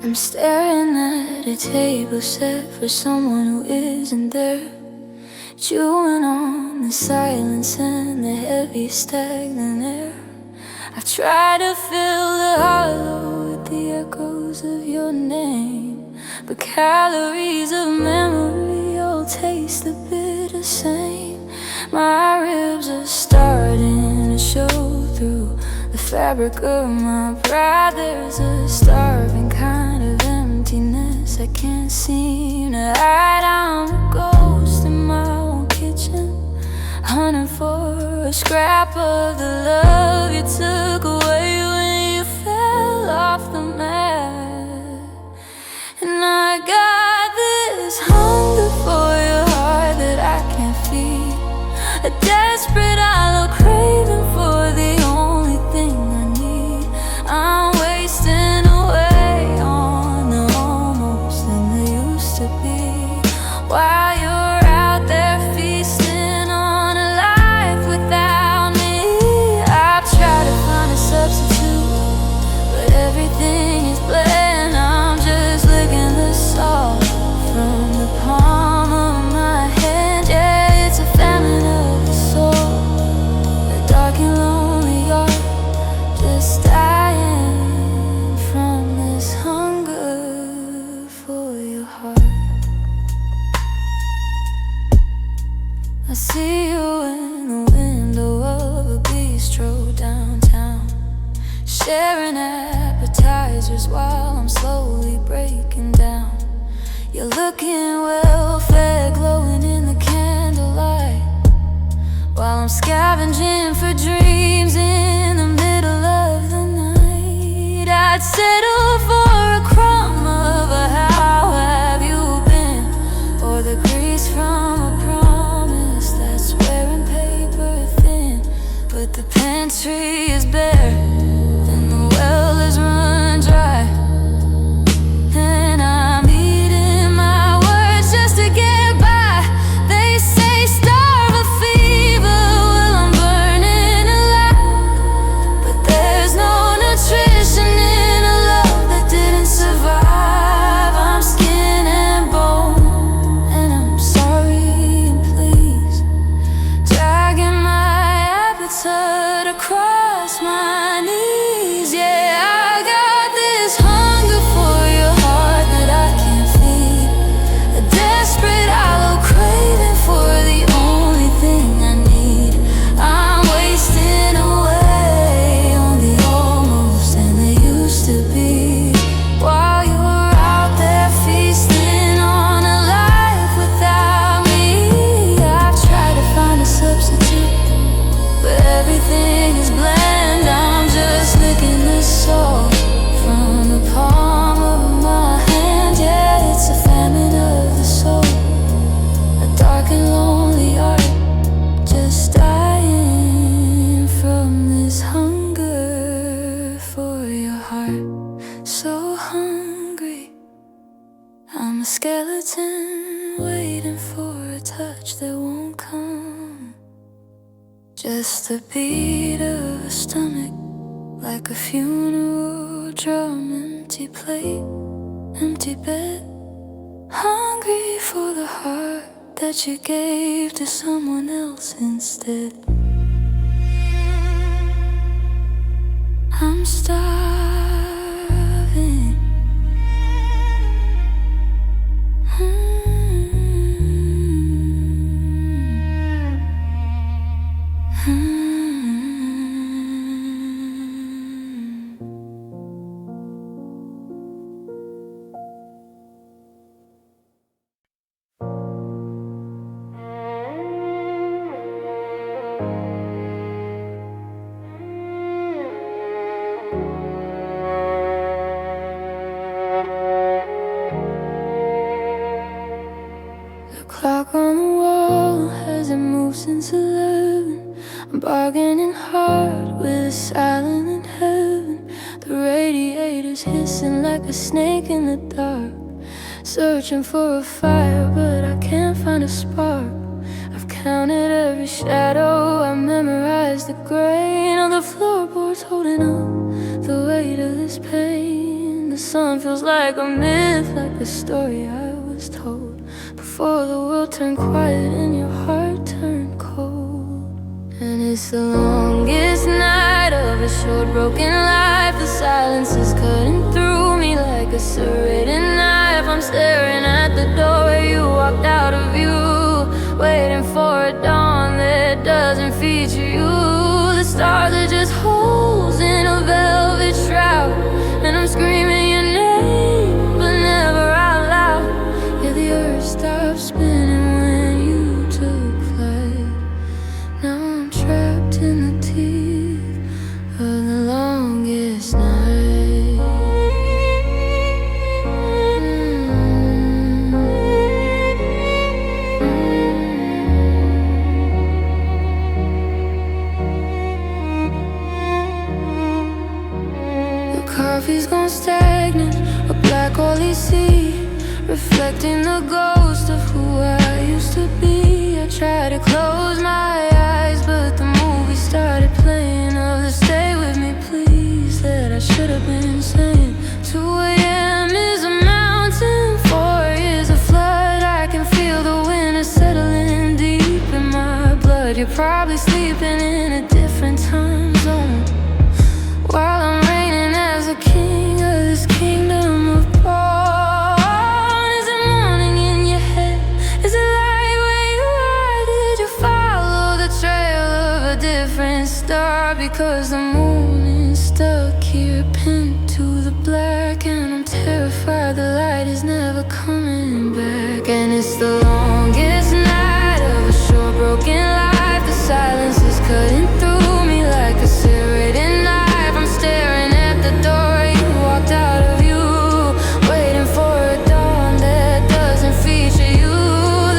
I'm staring at a table set for someone who isn't there, chewing on the silence and the heavy stagnant air. I've tried to fill the hollow with the echoes of your name, but calories of memory all taste the bitter same. My ribs are starting to show through the fabric of my pride. There's a starving kind of emptiness I can't seem to hide. I'm a ghost in my own kitchen, hunting for a scrap of the love you took away when you fell off the mat. And I got this hunger for your heart that I can't feed, a desperate hollow craving for the only thing I need. I'm wasting away on the almost and the used to be, while you're out there feasting on a life without me. I've tried to find a substitute, but everything is bland. I'm just licking the salt from the palm of my hand. Yeah, it's a famine of the soul, a dark and lonely yard, just dying from this hunger for your heart. I see you in the window of a bistro downtown, sharing appetizers while I'm slowly breaking down. You're looking well fed, glowing in the candlelight, while I'm scavenging for dreams in the middle of the night. I'd settle for a crumb of a how have you been, or the grease from a promise that's wearing paper thin. But the pantry is bare and the well is run dry, and I'm eating my words just to get by. They say starve a fever, well I'm burning alive, but there's no nutrition in a love that didn't survive. I'm skin and bone, and I'm sorry, and please dragging my appetite across skeleton, waiting for a touch that won't come. Just the beat of a stomach, like a funeral drum. Empty plate, empty bed, hungry for the heart that you gave to someone else instead. I'm starving. Clock on the wall hasn't moved since 11. I'm bargaining hard with a silent in heaven. The radiator's hissing like a snake in the dark. Searching for a fire, but I can't find a spark. I've counted every shadow, I memorized the grain of the floorboards holding up the weight of this pain. The sun feels like a myth, like a story I was told before the world turned quiet and your heart turned cold. And it's the longest night of a short broken life. The silence is cutting through me like a serrated knife. I'm staring at the door where you walked out of view, waiting for a dawn that doesn't feature you. The stars are just holes in a velvet shroud, and I'm screaming your name, but never out loud. Yeah, the earth stopped spinning when you took flight. Now I'm trapped in the teeth of the longest night. The coffee's gone stagnant, a black oily sea, reflecting the ghost of who I used to be. I tried to close my eyes, but the movie started playing of the stay with me please that I should have been saying. 2 a.m. is a mountain, 4 is a flood. I can feel the winter settling deep in my blood. You're probably sleeping in a different time zone, while I'm reigning as a king of this kingdom of pawn. Is it morning in your head? Is it light where you are? Did you follow the trail of a different star? Because the moon is stuck here, pinned to the black, and I'm terrified the light is never coming back. And it's the longest night of a short broken life. The silence is cutting through me like a serrated knife. I'm staring at the door you walked out of view, waiting for a dawn that doesn't feature you.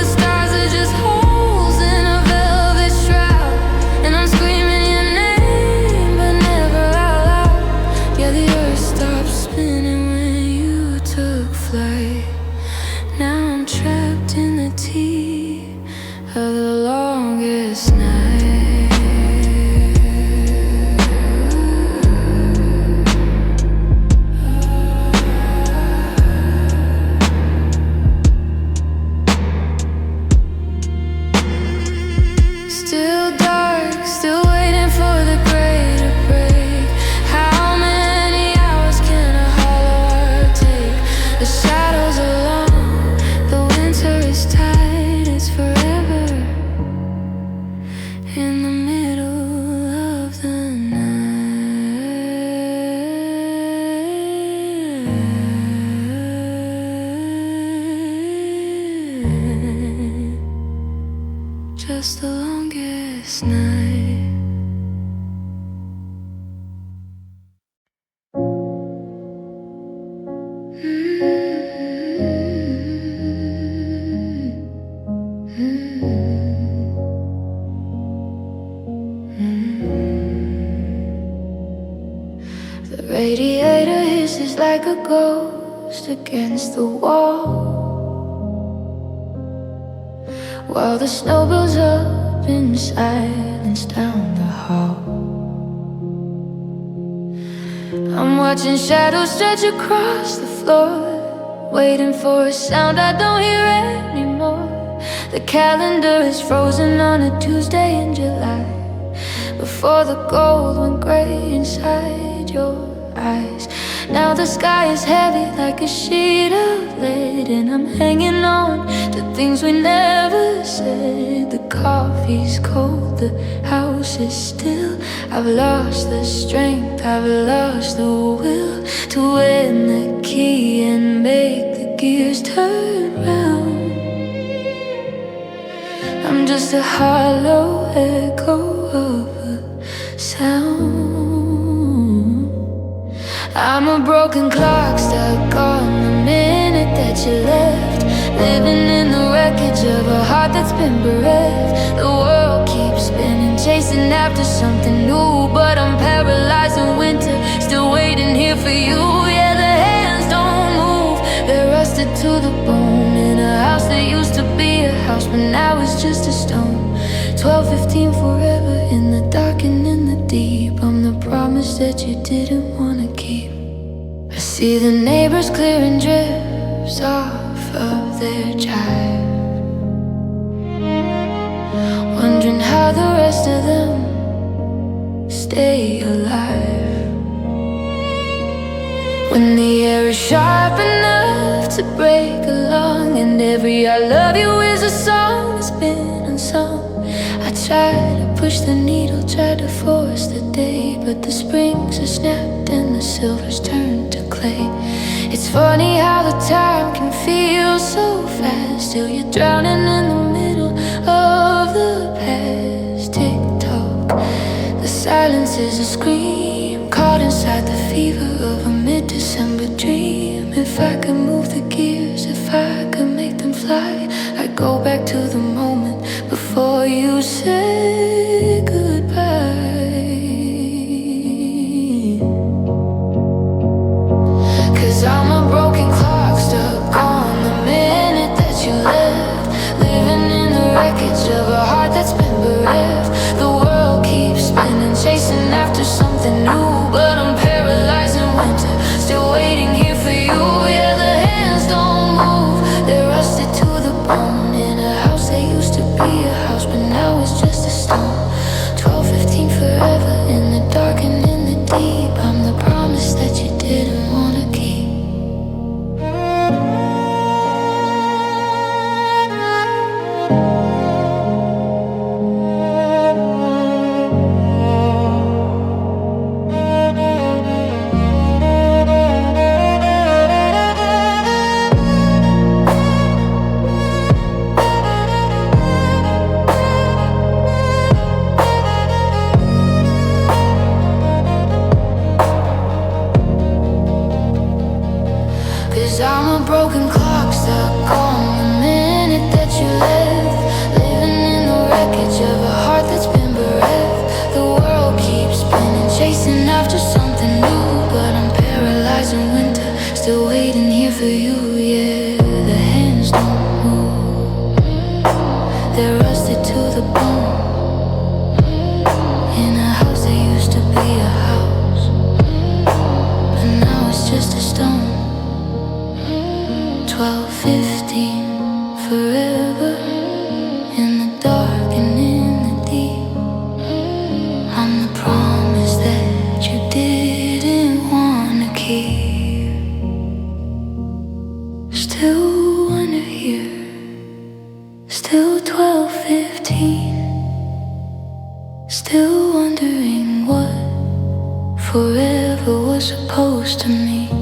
The stars are just holes in a velvet shroud, and I'm screaming your name, but never out loud. Yeah, the earth stopped spinning when you took flight. Now I'm trapped in the teeth of the longest night. Still dark, still waiting for the greater break. How many hours can a hollow heart take? The shadows are long, the winter is tight, it's forever in the middle of the night. Just the longest night. The radiator hisses like a ghost against the wall. while the snow builds up in silence down the hall. I'm watching shadows stretch across the floor, waiting for a sound I don't hear anymore. The calendar is frozen on a Tuesday in July, before the gold went gray inside your eyes. Now the sky is heavy like a sheet of lead, and I'm hanging on to things we never said. The coffee's cold, the house is still. I've lost the strength, I've lost the will to win the key and make the gears turn round. I'm just a hollow echo of a sound. I'm a broken clock stuck on the minute that you left, living in the wreckage of a heart that's been bereft. The world keeps spinning, chasing after something new, but I'm paralyzed in winter, still waiting here for you. Yeah, the hands don't move, they're rusted to the bone, in a house that used to be a house, but now it's just a stone. 12:15 forever, in the dark and in the deep. I'm the promise that you didn't wanna keep. I see the neighbors clearing drifts off of their drive, wondering how the rest of them stay alive. When the air is sharp enough to break a lung, and every I love you is a song that's been unsung. I try to push the needle, try to force the day, but the springs are snapped and the silver's turned to clay. It's funny how the time can feel so fast, till you're drowning in the middle of the past. Tick-tock, the silence is a scream, caught inside the fever of a mid-December dream. If I could move the gears, if I could make them fly, I'd go back to the moment before you said goodbye. 'Cause I'm a broken clock stuck on the minute that you left, living in the wreckage of a heart that's been bereft. The world keeps spinning, chasing after something new, but I'm paralyzed in winter, still waiting here for you. Yeah, the hands don't move, they're rusted to the bone, in a house that used to be a house, but now it's just a stone. 12:15 forever, in the dark and in the deep. I'm the promise that you didn't wanna keep. I'm a broken clock stuck on the minute that you left, living in the wreckage of a heart that's been bereft. The world keeps spinning, chasing after something new, but I'm paralyzed in winter, still waiting here for you. Yeah, the hands don't move, they're rusted to the bone, in a house that used to be a house, but now it's just a stone. 12:15 forever, in the dark and in the deep. I'm the promise that you didn't wanna keep. Still wonder here, still 12:15, still wondering what forever was supposed to mean.